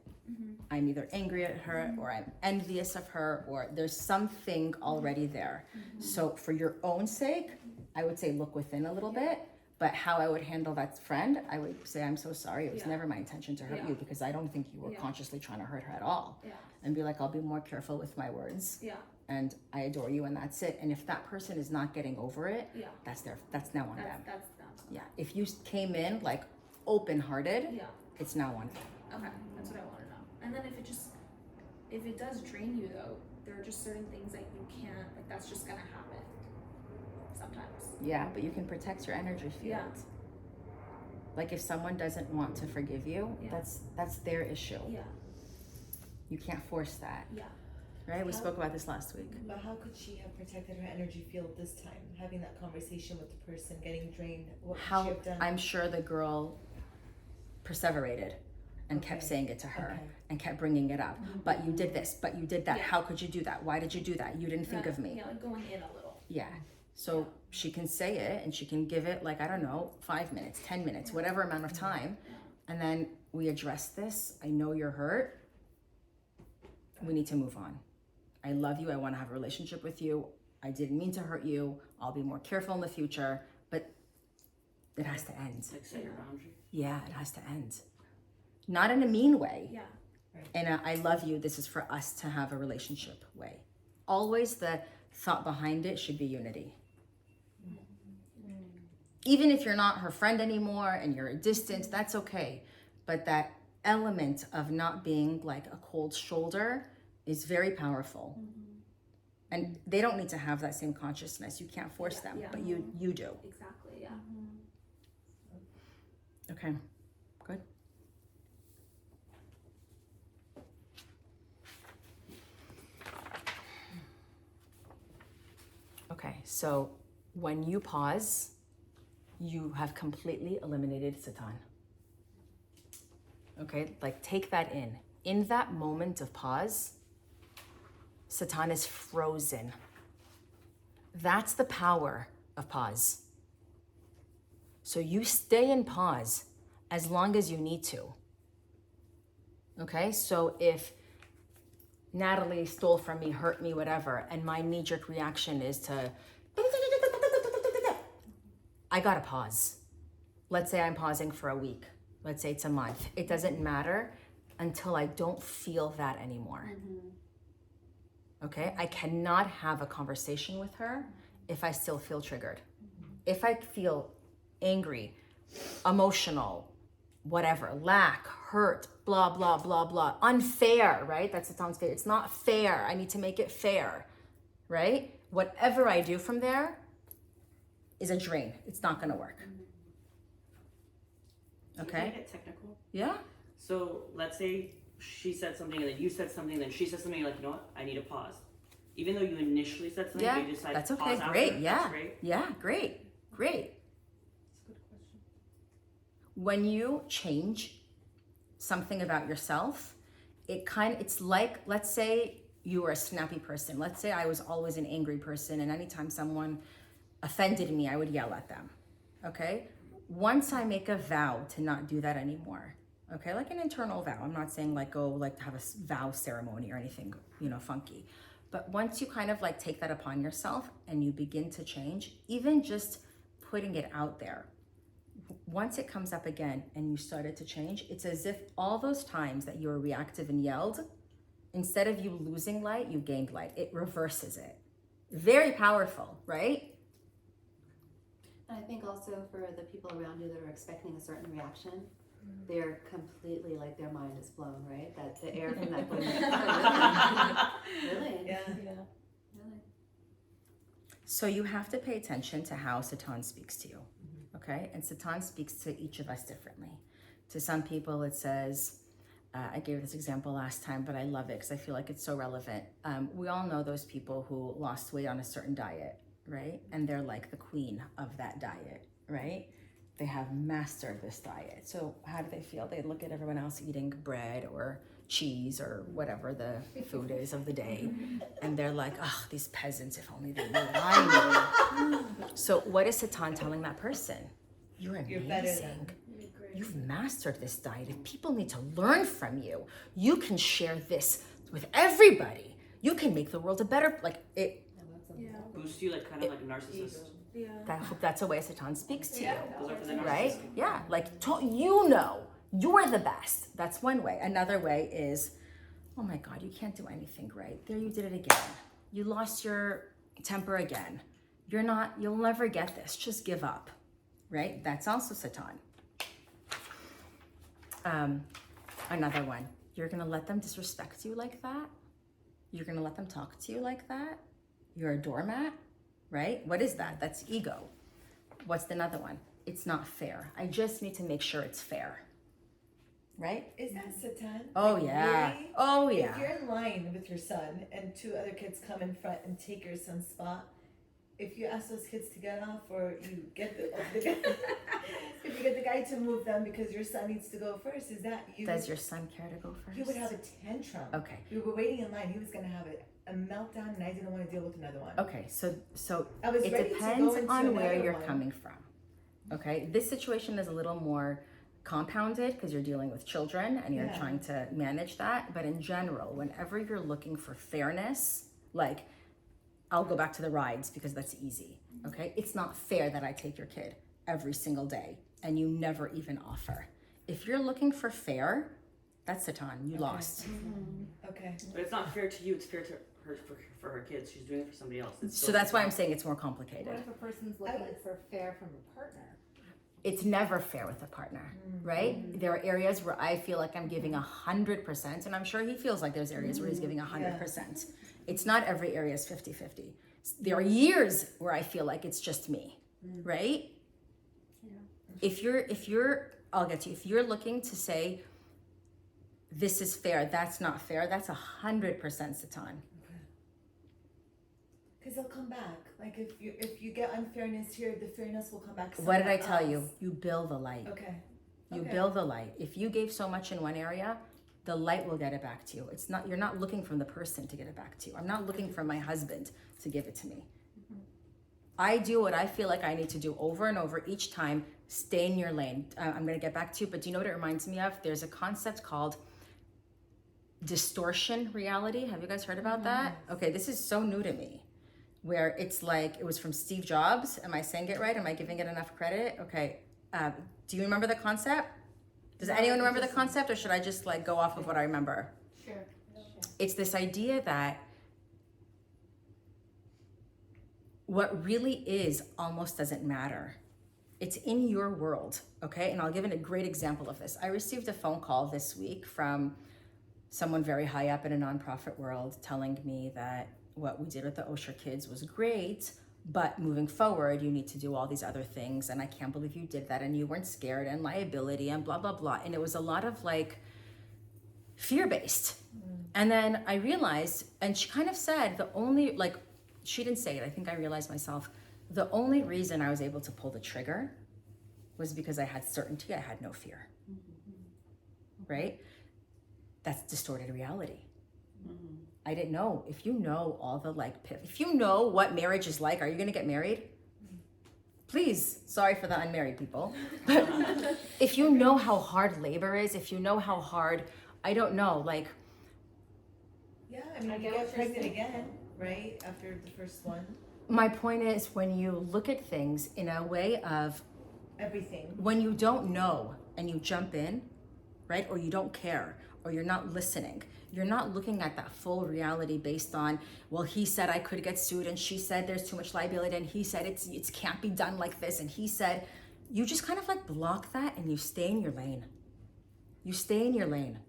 A: I'm either angry at her or I'm envious of her or there's something already there. So for your own sake, I would say look within a little bit. But how I would handle that friend, I would say, I'm so sorry. It was
C: Yeah.
A: never my intention to hurt
C: Yeah.
A: you because I don't think you were
C: Yeah.
A: consciously trying to hurt her at all.
C: Yeah.
A: And be like, I'll be more careful with my words.
C: Yeah.
A: and I adore you and that's it. And if that person is not getting over it,
C: Yeah.
A: that's now on them.
C: That's them.
A: Yeah. If you came in like open-hearted,
C: Yeah.
A: it's now on them.
C: Okay, that's what I want to know. And then if it does drain you though, there are just certain things that you can't, like that's just gonna happen sometimes.
A: Yeah, but you can protect your energy field.
C: Yeah.
A: Like if someone doesn't want to forgive you,
C: Yeah.
A: that's their issue.
C: Yeah,
A: You can't force that.
C: yeah.
A: Right? We
D: How-
A: spoke about this last week.
D: But how could she have protected her energy field this time? Having that conversation with the person, getting drained. What could she
A: How
D: have done?
A: I'm sure the girl perseverated and kept
D: Okay.
A: saying it to her
D: Okay.
A: and kept bringing it up. But you did this, but you did that.
C: Yeah.
A: How could you do that? Why did you do that? You didn't think of me.
C: Yeah, like going in a little.
A: Yeah. So she can say it and she can give it like, I don't know, 5 minutes, 10 minutes, whatever amount of time. And then we address this. I know you're hurt. We need to move on. I love you. I want to have a relationship with you. I didn't mean to hurt you. I'll be more careful in the future, but it has to end.
F: Like set your boundary.
A: Yeah, it has to end. Not in a mean way.
C: Yeah.
A: And I love you. This is for us to have a relationship way. Always the thought behind it should be unity. Even if you're not her friend anymore and you're distant, that's okay. But that element of not being like a cold shoulder is very powerful. And they don't need to have that same consciousness. You can't force them,
C: Yeah.
A: but you do.
C: Exactly, yeah.
A: Okay, good. Okay, so when you pause, you have completely eliminated Satan. Okay, like take that in. In that moment of pause, Satan is frozen. That's the power of pause. So you stay in pause as long as you need to. Okay, so if Natalie stole from me, hurt me, whatever, and my knee-jerk reaction is to, I gotta pause. Let's say I'm pausing for a week. Let's say it's a month. It doesn't matter until I don't feel that anymore. Okay, I cannot have a conversation with her if I still feel triggered. If I feel angry, emotional, whatever, lack, hurt, blah, blah, blah, blah, unfair, right? That's what sounds fair. It's not fair. I need to make it fair, right? Whatever I do from there is a drain. It's not gonna work.
F: So
A: Okay.
F: Can I get technical?
A: Yeah?
F: So let's say she said something and then you said something and then she said something, you're like, you know what, I need a pause. Even though you initially said something,
A: Yeah,
F: you decide
A: that's
F: to
A: okay.
F: pause after,
A: Great.
F: that's
A: Yeah.
F: great.
A: Yeah, great. Great. When you change something about yourself, it's like, let's say you were a snappy person. Let's say I was always an angry person, and anytime someone offended me, I would yell at them. Okay? Once I make a vow to not do that anymore, okay, like an internal vow. I'm not saying like go like have a vow ceremony or anything, funky. But once you kind of like take that upon yourself and you begin to change, even just putting it out there, once it comes up again and you started to change, it's as if all those times that you were reactive and yelled, instead of you losing light, you gained light. It reverses it. Very powerful, right?
I: And I think also for the people around you that are expecting a certain reaction, they're completely like their mind is blown, right? That the air from that balloon. Really?
D: Yeah.
I: Really.
A: So you have to pay attention to how Satan speaks to you, okay? And Satan speaks to each of us differently. To some people it says, I gave this example last time, but I love it because I feel like it's so relevant. We all know those people who lost weight on a certain diet, right? And they're like the queen of that diet, right? They have mastered this diet. So how do they feel? They look at everyone else eating bread or cheese or whatever the food is of the day. And they're like, oh, these peasants, if only they knew what I knew. So what is Satan telling that person? You're amazing.
D: You're better than.
A: You've mastered this diet. If people need to learn from you, you can share this with everybody. You can make the world a better, like it.
C: Yeah.
F: Boost you like kind of like a narcissist.
C: Yeah.
A: That's a way Satan speaks to you.
F: Those are for the narcissist.
A: Right? Yeah, like you're the best. That's one way. Another way is, oh my God, you can't do anything right. There you did it again. You lost your temper again. You'll never get this. Just give up, right? That's also Satan. Another one. You're gonna let them disrespect you like that? You're gonna let them talk to you like that? You're a doormat, right? What is that? That's ego. What's another one? It's not fair. I just need to make sure it's fair. Right?
D: Is that Satan?
A: Oh
D: Like,
A: yeah.
D: really?
A: Oh
D: If
A: yeah.
D: you're in line with your son and two other kids come in front and take your son's spot, if you ask those kids to get off, or you get the guy, if you get the guy to move them because your son needs to go first, is that you?
A: Does your son care to go first?
D: He would have a tantrum.
A: Okay.
D: We were waiting in line. He was gonna have a meltdown, and I didn't want to deal with another one.
A: Okay, so
D: I was
A: it
D: ready to
A: depends
D: go into
A: on where
D: another
A: you're
D: one.
A: coming from. Okay, this situation is a little more compounded because you're dealing with children and you're
D: Yeah.
A: trying to manage that. But in general, whenever you're looking for fairness, like I'll go back to the rides because that's easy. Okay, it's not fair that I take your kid every single day and you never even offer. If you're looking for fair, that's Satan. You lost.
D: Okay.
F: But it's not fair to you. It's fair to her for her kids. She's doing it for somebody else. It's
A: So
F: still
A: that's why I'm
F: Satan.
A: saying it's more complicated.
E: What if a person's looking for fair from a partner?
A: It's never fair with a partner, right? There are areas where I feel like I'm giving 100%, and I'm sure he feels like there's areas where he's giving 100%. It's not every area is 50-50. There are years where I feel like it's just me, right? Yeah. If you're, I'll get to you. If you're looking to say, this is fair, that's not fair, that's 100% Satan.
D: Because they'll come back. Like if you get unfairness here, the fairness will come back.
A: What did I
D: somewhere
A: tell you?
D: else.
A: You build the light.
D: Okay.
A: You
D: Okay.
A: build the light. If you gave so much in one area, the light will get it back to you. It's not, you're not looking from the person to get it back to you. I'm not looking for my husband to give it to me. I do what I feel like I need to do over and over each time. Stay in your lane. I'm going to get back to you, but do you know what it reminds me of? There's a concept called distortion reality. Have you guys heard about that? Okay, this is so new to me. Where it's like, it was from Steve Jobs. Am I saying it right? Am I giving it enough credit? Okay. Do you remember the concept? Does anyone remember the concept, or should I just like go off of what I remember?
E: Sure.
A: It's this idea that what really is almost doesn't matter. It's in your world, okay? And I'll give it a great example of this. I received a phone call this week from someone very high up in a nonprofit world telling me that what we did with the Osher kids was great, but moving forward, you need to do all these other things. And I can't believe you did that. And you weren't scared, and liability and blah, blah, blah. And it was a lot of like fear-based. And then I realized, and she kind of said the only, like, she didn't say it. I think I realized myself. The only reason I was able to pull the trigger was because I had certainty. I had no fear. Right? That's distorted reality. I didn't know. If you know all the like, if you know what marriage is like, are you going to get married? Please, sorry for the unmarried people. But if you know how hard labor is, if you know how hard, I don't know, like.
D: Yeah, I mean, you get pregnant again, right? After the first one.
A: My point is, when you look at things in a way of
D: Everything.
A: when you don't know and you jump in, right? Or you don't care, or you're not listening. You're not looking at that full reality based on, well, he said I could get sued, and she said there's too much liability, and he said it can't be done like this, and he said, you just kind of like block that and you stay in your lane. You stay in your lane.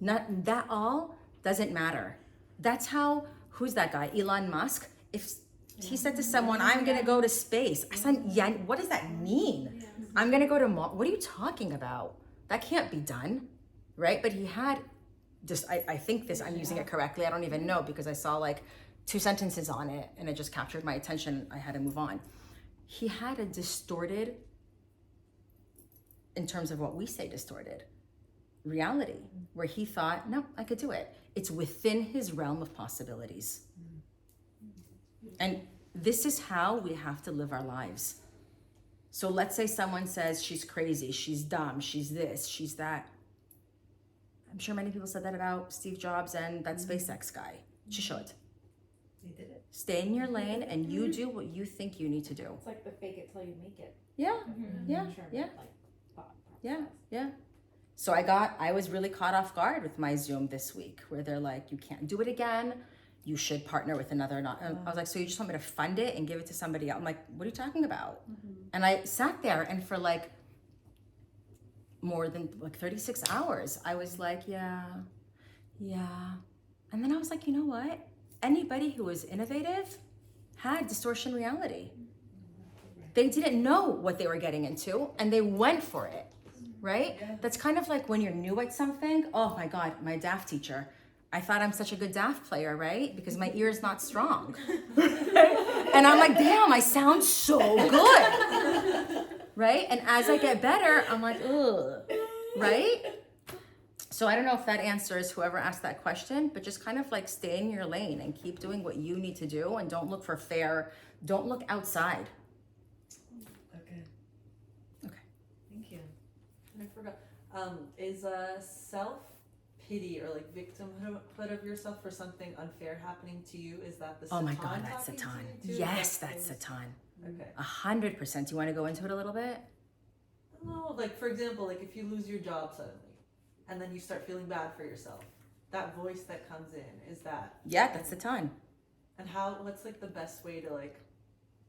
A: Not that all doesn't matter. That's how, who's that guy? Elon Musk? If he said to someone, I'm gonna go to space. I said, yeah, what does that mean? I'm gonna go to Mars. What are you talking about? That can't be done, right? But he had just, I think this, I'm using it correctly. I don't even know, because I saw like 2 sentences on it and it just captured my attention. I had to move on. He had a distorted, in terms of what we say distorted, reality, where he thought, no, I could do it. It's within his realm of possibilities. And this is how we have to live our lives. So let's say someone says she's crazy, she's dumb, she's this, she's that. I'm sure many people said that about Steve Jobs and that SpaceX guy. She should.
D: They did it.
A: Stay in your lane and you do what you think you need to do.
E: It's like the fake it till you make it.
A: Yeah, yeah,
E: in terms of,
A: yeah.
E: like, thought
A: Yeah,
E: process.
A: yeah. So I was really caught off guard with my Zoom this week, where they're like, you can't do it again. you should partner with another. I was like, so you just want me to fund it and give it to somebody else? I'm like, what are you talking about? And I sat there, and for like more than like 36 hours, I was like, yeah. And then I was like, you know what? Anybody who was innovative had distortion reality. They didn't know what they were getting into, and they went for it, right?
D: Yeah.
A: That's kind of like when you're new at something. Oh my God, my DAF teacher. I thought I'm such a good DAF player, right? Because my ear is not strong. And I'm like, damn, I sound so good, right? And as I get better, I'm like, ugh, right? So I don't know if that answers whoever asked that question, but just kind of like stay in your lane and keep doing what you need to do, and don't look for fair. Don't look outside.
D: Okay.
A: Okay.
D: Thank you.
J: I forgot. Is self-pity or like victimhood of yourself for something unfair happening to you, is that the
A: Oh my
J: Satan
A: God, that's
J: talking to
A: Satan.
J: you too?
A: Yes, that's Satan.
J: Okay.
A: 100%. Do you want to go into it a little bit?
J: No, like for example, like if you lose your job suddenly and then you start feeling bad for yourself, that voice that comes in, is that?
A: Yeah, that's Satan.
J: And what's like the best way to like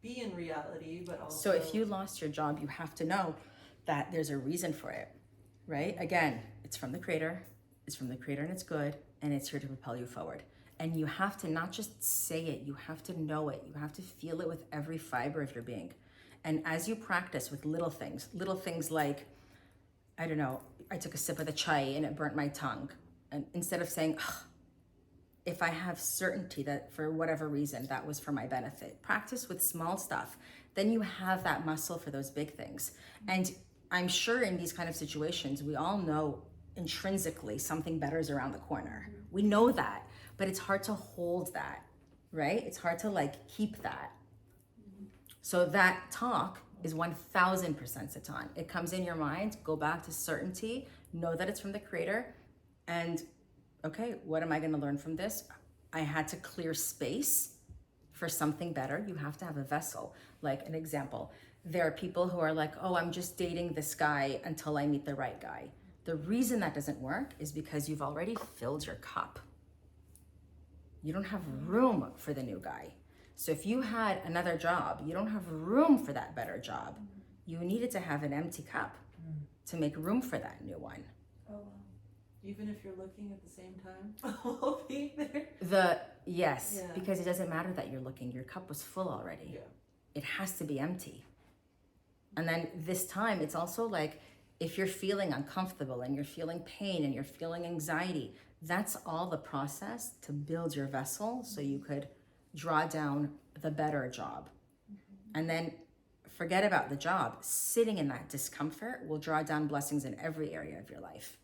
J: be in reality, but also.
A: So if you lost your job, you have to know that there's a reason for it, right? Again, it's from the Creator. It's from the Creator, and it's good, and it's here to propel you forward. And you have to not just say it, you have to know it. You have to feel it with every fiber of your being. And as you practice with little things like, I don't know, I took a sip of the chai and it burnt my tongue. And instead of saying, ugh, if I have certainty that for whatever reason that was for my benefit, practice with small stuff. Then you have that muscle for those big things. And I'm sure in these kind of situations, we all know intrinsically something better is around the corner. We know that, but it's hard to hold that, right? It's hard to like keep that. So that talk is 1000% Satan. It comes in your mind, go back to certainty, know that it's from the Creator, and okay, what am I gonna learn from this? I had to clear space for something better. You have to have a vessel. Like an example, there are people who are like, oh, I'm just dating this guy until I meet the right guy. The reason that doesn't work is because you've already filled your cup. You don't have room for the new guy. So if you had another job, you don't have room for that better job. You needed to have an empty cup to make room for that new one.
J: Oh, wow. Even if you're looking at the same time while being there?
A: Yes,
J: Yeah.
A: because it doesn't matter that you're looking. Your cup was full already.
J: Yeah.
A: It has to be empty. And then this time, it's also like, if you're feeling uncomfortable and you're feeling pain and you're feeling anxiety, that's all the process to build your vessel so you could draw down the better job. And then forget about the job. Sitting in that discomfort will draw down blessings in every area of your life.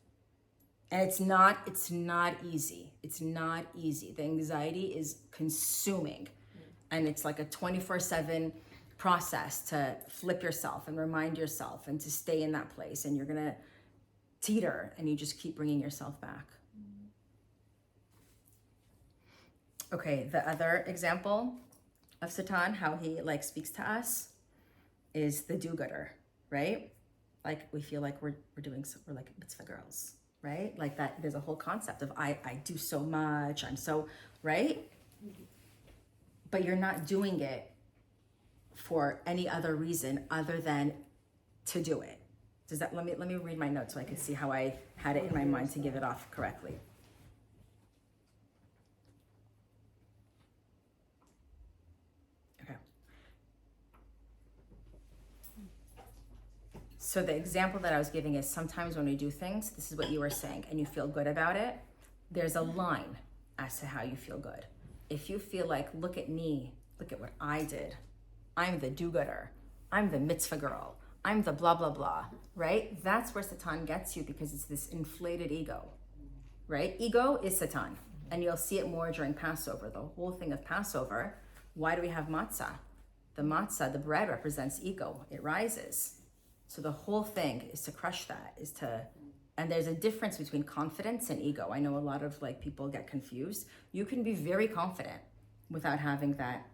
A: And it's not easy. It's not easy. The anxiety is consuming. And it's like a 24/7 process to flip yourself and remind yourself and to stay in that place. And you're gonna teeter and you just keep bringing yourself back. Okay, the other example of Satan, how he like speaks to us, is the do-gooder, right? Like we feel like we're like mitzvah girls, right? Like that, there's a whole concept of I do so much, I'm so, right? But you're not doing it for any other reason other than to do it. Does that, let me read my notes so I can see how I had it in my mind to give it off correctly. So the example that I was giving is sometimes when we do things, this is what you were saying, and you feel good about it, there's a line as to how you feel good. If you feel like, look at me, look at what I did. I'm the do-gooder. I'm the mitzvah girl. I'm the blah, blah, blah, right? That's where Satan gets you because it's this inflated ego, right? Ego is Satan, and you'll see it more during Passover. The whole thing of Passover, why do we have matzah? The matzah, the bread, represents ego. It rises. So the whole thing is to crush that, and there's a difference between confidence and ego. I know a lot of like people get confused. You can be very confident without having that.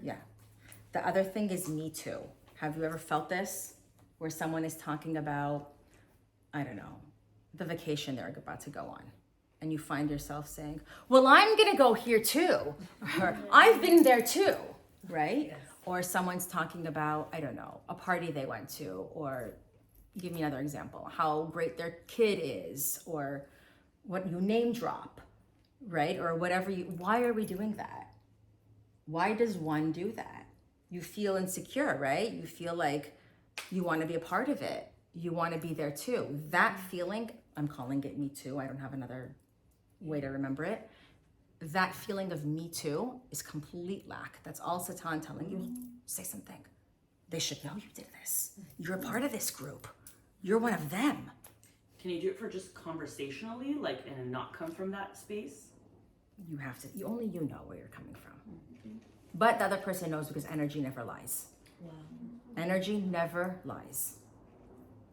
A: Yeah. The other thing is me too. Have you ever felt this? Where someone is talking about, I don't know, the vacation they're about to go on. and you find yourself saying, well, I'm gonna go here too, or I've been there too, right?
D: Yes.
A: Or someone's talking about, I don't know, a party they went to, or give me another example, how great their kid is, or what you name drop, right? Or whatever why are we doing that? Why does one do that? You feel insecure, right? You feel like you want to be a part of it. You want to be there too. That feeling, I'm calling it me too. I don't have another way to remember it. That feeling of me too is complete lack. That's all Satan telling you. Say something. They should know you did this. You're a part of this group. You're one of them.
F: Can you do it for just conversationally, like, and not come from that space?
A: You have to, only you know where you're coming from. But the other person knows because energy never lies.
D: Wow.
A: Energy never lies.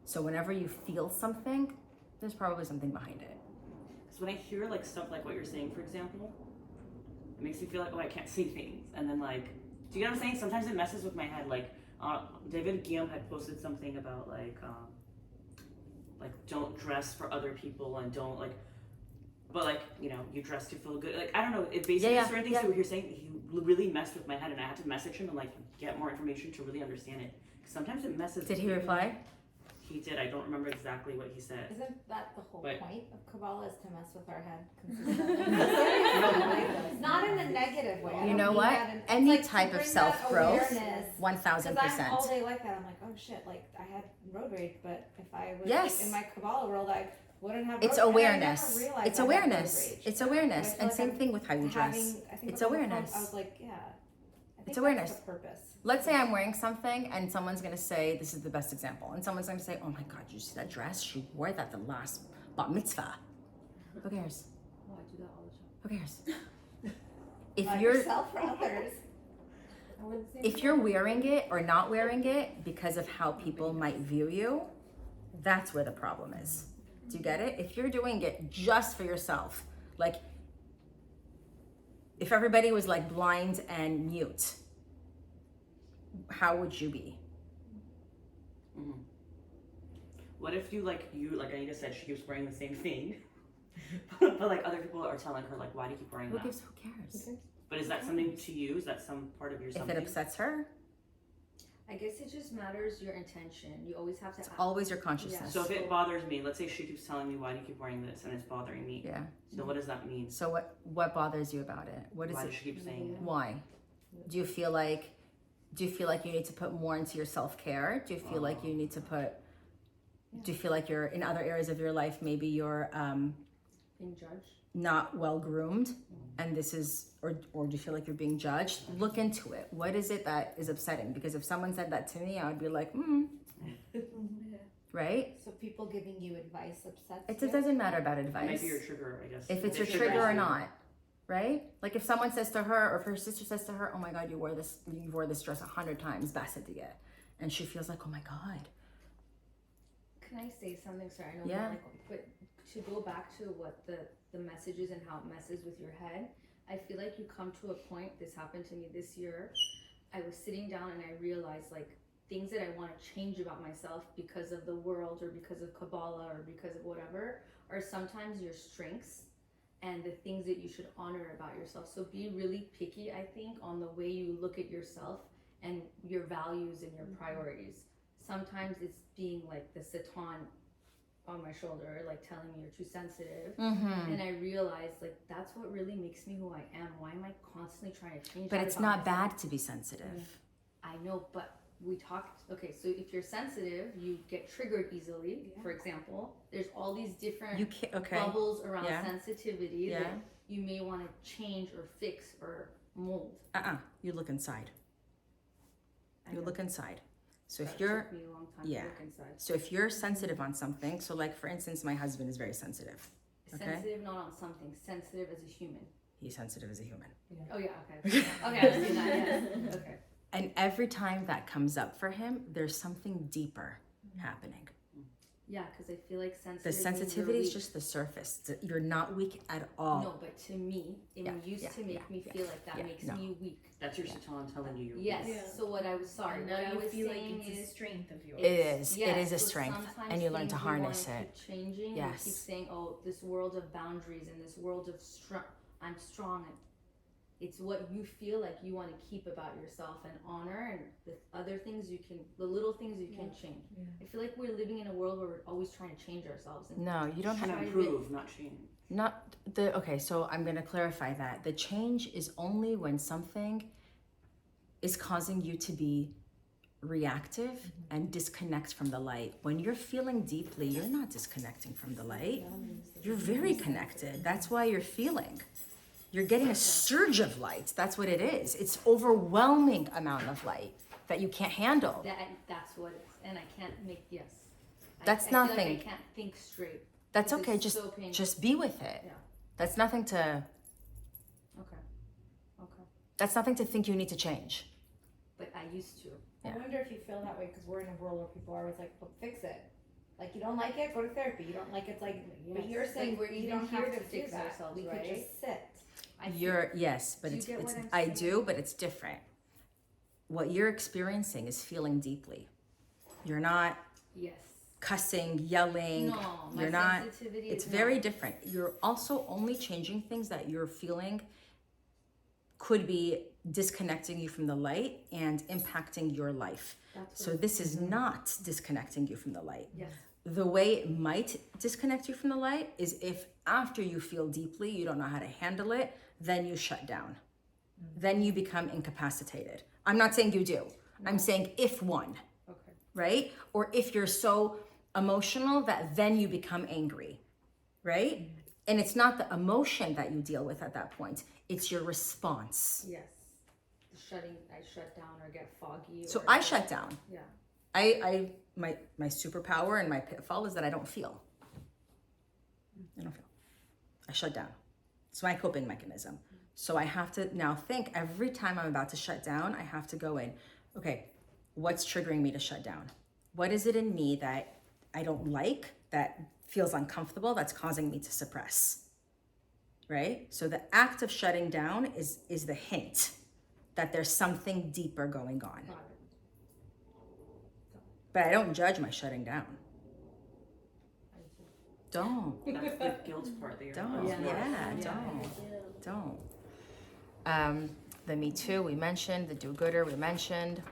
A: So whenever you feel something, there's probably something behind it.
F: Because when I hear like stuff like what you're saying, for example, it makes me feel like, oh, I can't say things. And then like, do you get what I'm saying? Sometimes it messes with my head. Like David Guillaume had posted something about like don't dress for other people and don't like, but like, you know, you dress to feel good. Like, I don't know, it basically certain things that what you're saying, he really messed with my head and I had to message him and like get more information to really understand it. Because sometimes it messes.
A: Did he reply?
F: He did. I don't remember exactly what he said.
E: Isn't that the whole
F: But-
E: point of Kabbalah, is to mess with our head consistently? Not in a negative way. I
A: You
E: don't
A: know
E: mean
A: what?
E: that in-
A: Any
E: it's like
A: type
E: to
A: of
E: bring that
A: self-growth,
E: awareness. Because I'm all
A: 1000%.
E: day like that. I'm like, oh shit, like I had road rage, but if I was
A: Yes.
E: like, in my Kabbalah world, I wouldn't have.
A: It's
E: road rage. And I
A: awareness.
E: never realized
A: It's
E: I had road
A: awareness.
E: rage.
A: It's
E: And
A: awareness.
E: I feel
A: And
E: like
A: same
E: I'm
A: thing with how you dress.
E: having- I think
A: It's
E: on the phone,
A: awareness.
E: I was like, yeah. I think
A: It's
E: that's
A: awareness.
E: the purpose.
A: Let's say I'm wearing something and someone's gonna say, this is the best example, and someone's gonna say, oh my God, you see that dress? She wore that the last bat mitzvah. Who cares?
H: Oh, I do that all the time.
A: Who cares? If
E: Not
A: you're
E: yourself or others. I wouldn't say
A: if you're wearing it or not wearing it because of how people might view you, that's where the problem is. Do you get it? If you're doing it just for yourself, like if everybody was like blind and mute, how would you be?
F: Mm-hmm. What if you like Anita said, she keeps wearing the same thing, but like other people are telling her like, why do you keep wearing
A: Who
F: that?
A: cares?
F: But is that something to you? Is that some part of your
A: If
F: something?
A: it upsets her,
H: I guess it just matters your intention. You always have to
A: it's always your consciousness.
F: So if it bothers me, let's say she keeps telling me, why do you keep wearing this, and it's bothering me.
A: Yeah.
F: So what does that mean?
A: So what bothers you about it? What is
F: Why
A: it?
F: does she keep saying it?
A: Why? Do you feel like you need to put more into your self-care? Do you feel like you need to put do you feel like you're in other areas of your life, maybe you're
H: being judged.
A: not well groomed and this is or do you feel like you're being judged? Look into it. What is it that is upsetting? Because if someone said that to me, I would be like, right?
E: So people giving you advice upsets
A: It
E: you?
A: doesn't matter about
F: It might
A: advice.
F: be your trigger, I guess.
A: If it's your
F: It
A: trigger or
F: triggers you.
A: not, right? Like if someone says to her, or if her sister says to her, oh my God, you wore this dress 100 times, basadia. And she feels like, oh my God.
H: Can I say something? Sorry, I know.
A: Yeah.
H: But to go back to what the message is and how it messes with your head, I feel like you come to a point. This happened to me this year. I was sitting down and I realized like things that I want to change about myself because of the world or because of Kabbalah or because of whatever are sometimes your strengths and the things that you should honor about yourself. So be really picky, I think, on the way you look at yourself and your values and your priorities. Sometimes it's being like the Satan on my shoulder, like telling me you're too sensitive.
A: Mm-hmm.
H: And I realized like that's what really makes me who I am. Why am I constantly trying to change
A: But
H: that
A: it's
H: about
A: not
H: myself?
A: bad to be sensitive.
H: I know, but we talked, okay, so if you're sensitive, you get triggered easily, for example. There's all these different
A: You can't, okay.
H: bubbles around
A: Yeah.
H: sensitivity
A: Yeah.
H: that you may want to change or fix or mold.
A: You look inside.
H: I
A: You
H: know.
A: look inside. So
H: That
A: if you're,
H: took me a long time
A: yeah.
H: to look inside.
A: so if you're sensitive on something, so like for instance, my husband is very sensitive. Okay.
H: Sensitive not on something, sensitive as a human.
A: He's sensitive as a human.
H: Oh yeah, okay. Okay, I've seen that, yes. Okay.
A: And every time that comes up for him, there's something deeper happening.
H: Yeah, because I feel like sensitive.
A: The sensitivity is just the surface. You're not weak at all.
H: No, but to me, it used to make me feel like that makes me weak.
F: That's your Satan telling you.
H: Yes.
C: Yeah.
H: So what I was sorry.
K: And
H: What
K: now
H: I
K: you
H: was
K: feel like
H: saying
K: it's a
H: is
K: strength of yours.
A: It is.
H: Yes,
A: It is a
H: so
A: strength,
H: sometimes
A: and you learn to
H: things we
A: harness
H: wanna
A: it.
H: Keep changing.
A: Yes.
H: We keep saying, "Oh, this world of boundaries and this world of I'm strong." And it's what you feel like you want to keep about yourself and honor, and the other things the little things you can change.
D: Yeah.
H: I feel like we're living in a world where we're always trying to change ourselves. And
A: No, you don't have
F: Trying to
H: Try to
F: improve, not change.
A: not the okay. So I'm gonna clarify that the change is only when something is causing you to be reactive and disconnect from the light. When you're feeling deeply, you're not disconnecting from the light. You're very connected. That's why you're feeling. You're getting a surge of light. That's what it is. It's overwhelming amount of light that you can't handle.
H: that's what it's, and I can't make
A: That's
H: I feel
A: nothing.
H: like I can't think straight.
A: That's
H: It's
A: okay. Just
H: so painful.
A: just be with it.
H: Yeah.
A: That's nothing to
H: Okay.
A: that's nothing to think you need to change.
H: But I used to.
A: Yeah.
E: I wonder if you feel that way because we're in a world where people are always like, "Well, fix it." Like you don't like it, go to therapy. You don't like it, it's like. But you're
H: Like,
E: saying
H: we're
E: you
H: even
E: don't
H: here
E: have
H: to
E: to
H: fix
E: do that.
H: ourselves,
E: We
H: right?
E: could just sit.
H: I feel-
A: You're yes, but
H: Do you
A: it's
H: get what I'm
A: I
H: saying?
A: do, but it's different. What you're experiencing is feeling deeply. You're not
H: Yes.
A: cussing, yelling.
H: No, my
A: you're not.
H: sensitivity
A: It's
H: is
A: very
H: not.
A: different. You're also only changing things that you're feeling could be disconnecting you from the light and impacting your life.
H: That's
A: So this is not disconnecting you from the light.
H: Yes.
A: The way it might disconnect you from the light is if after you feel deeply, you don't know how to handle it, then you shut down. Then you become incapacitated. I'm not saying you do. I'm saying if one,
H: Okay.
A: right? Or if you're so emotional that then you become angry, right? And it's not the emotion that you deal with at that point. It's your response.
H: Yes. I shut down or get foggy.
A: So
H: or
A: I shut down.
H: Yeah.
A: My superpower and my pitfall is that I don't feel. I don't feel. I shut down. It's my coping mechanism. So I have to now think every time I'm about to shut down, I have to go in, okay, what's triggering me to shut down? What is it in me that I don't like, that feels uncomfortable, that's causing me to suppress? Right? So the act of shutting down is the hint that there's something deeper going on.
H: Got it.
A: But I don't judge my shutting down.
H: I do.
A: Don't.
F: That's the guilt part that you're
A: Don't. Yeah, don't. The Me Too we mentioned, the do-gooder we mentioned.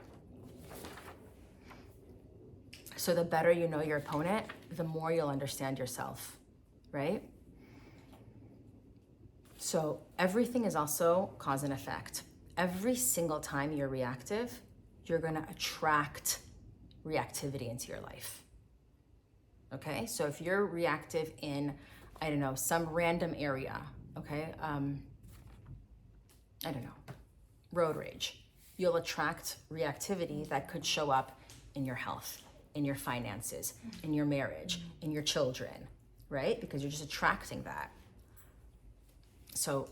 A: So the better you know your opponent, the more you'll understand yourself, right? So everything is also cause and effect. Every single time you're reactive, you're gonna attract reactivity into your life. Okay, so if you're reactive in, I don't know, some random area, okay, I don't know, road rage, you'll attract reactivity that could show up in your health, in your finances, in your marriage, in your children, right? Because you're just attracting that. So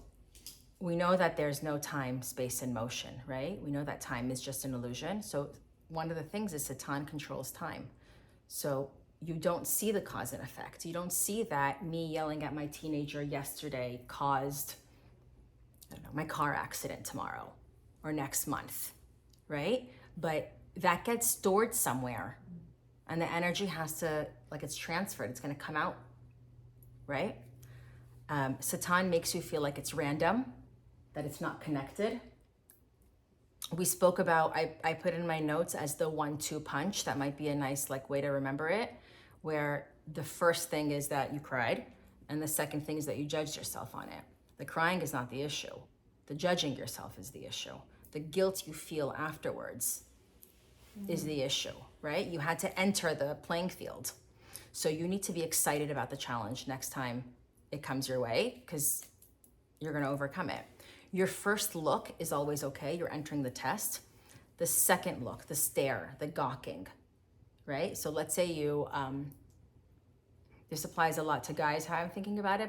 A: we know that there's no time, space, and motion, right? We know that time is just an illusion. So one of the things is Satan controls time. So you don't see the cause and effect. You don't see that me yelling at my teenager yesterday caused, I don't know, my car accident tomorrow or next month, right? But that gets stored somewhere and the energy has to, like it's transferred, it's gonna come out, right? Satan makes you feel like it's random, that it's not connected. We spoke about, I put in my notes as the 1-2 punch. That might be a nice way to remember it, where the first thing is that you cried, and the second thing is that you judged yourself on it. The crying is not the issue. The judging yourself is the issue. The guilt you feel afterwards is the issue, right? You had to enter the playing field. So you need to be excited about the challenge next time it comes your way, because you're gonna overcome it. Your first look is always okay, you're entering the test. The second look, the stare, the gawking, right? So let's say you, this applies a lot to guys, how I'm thinking about it,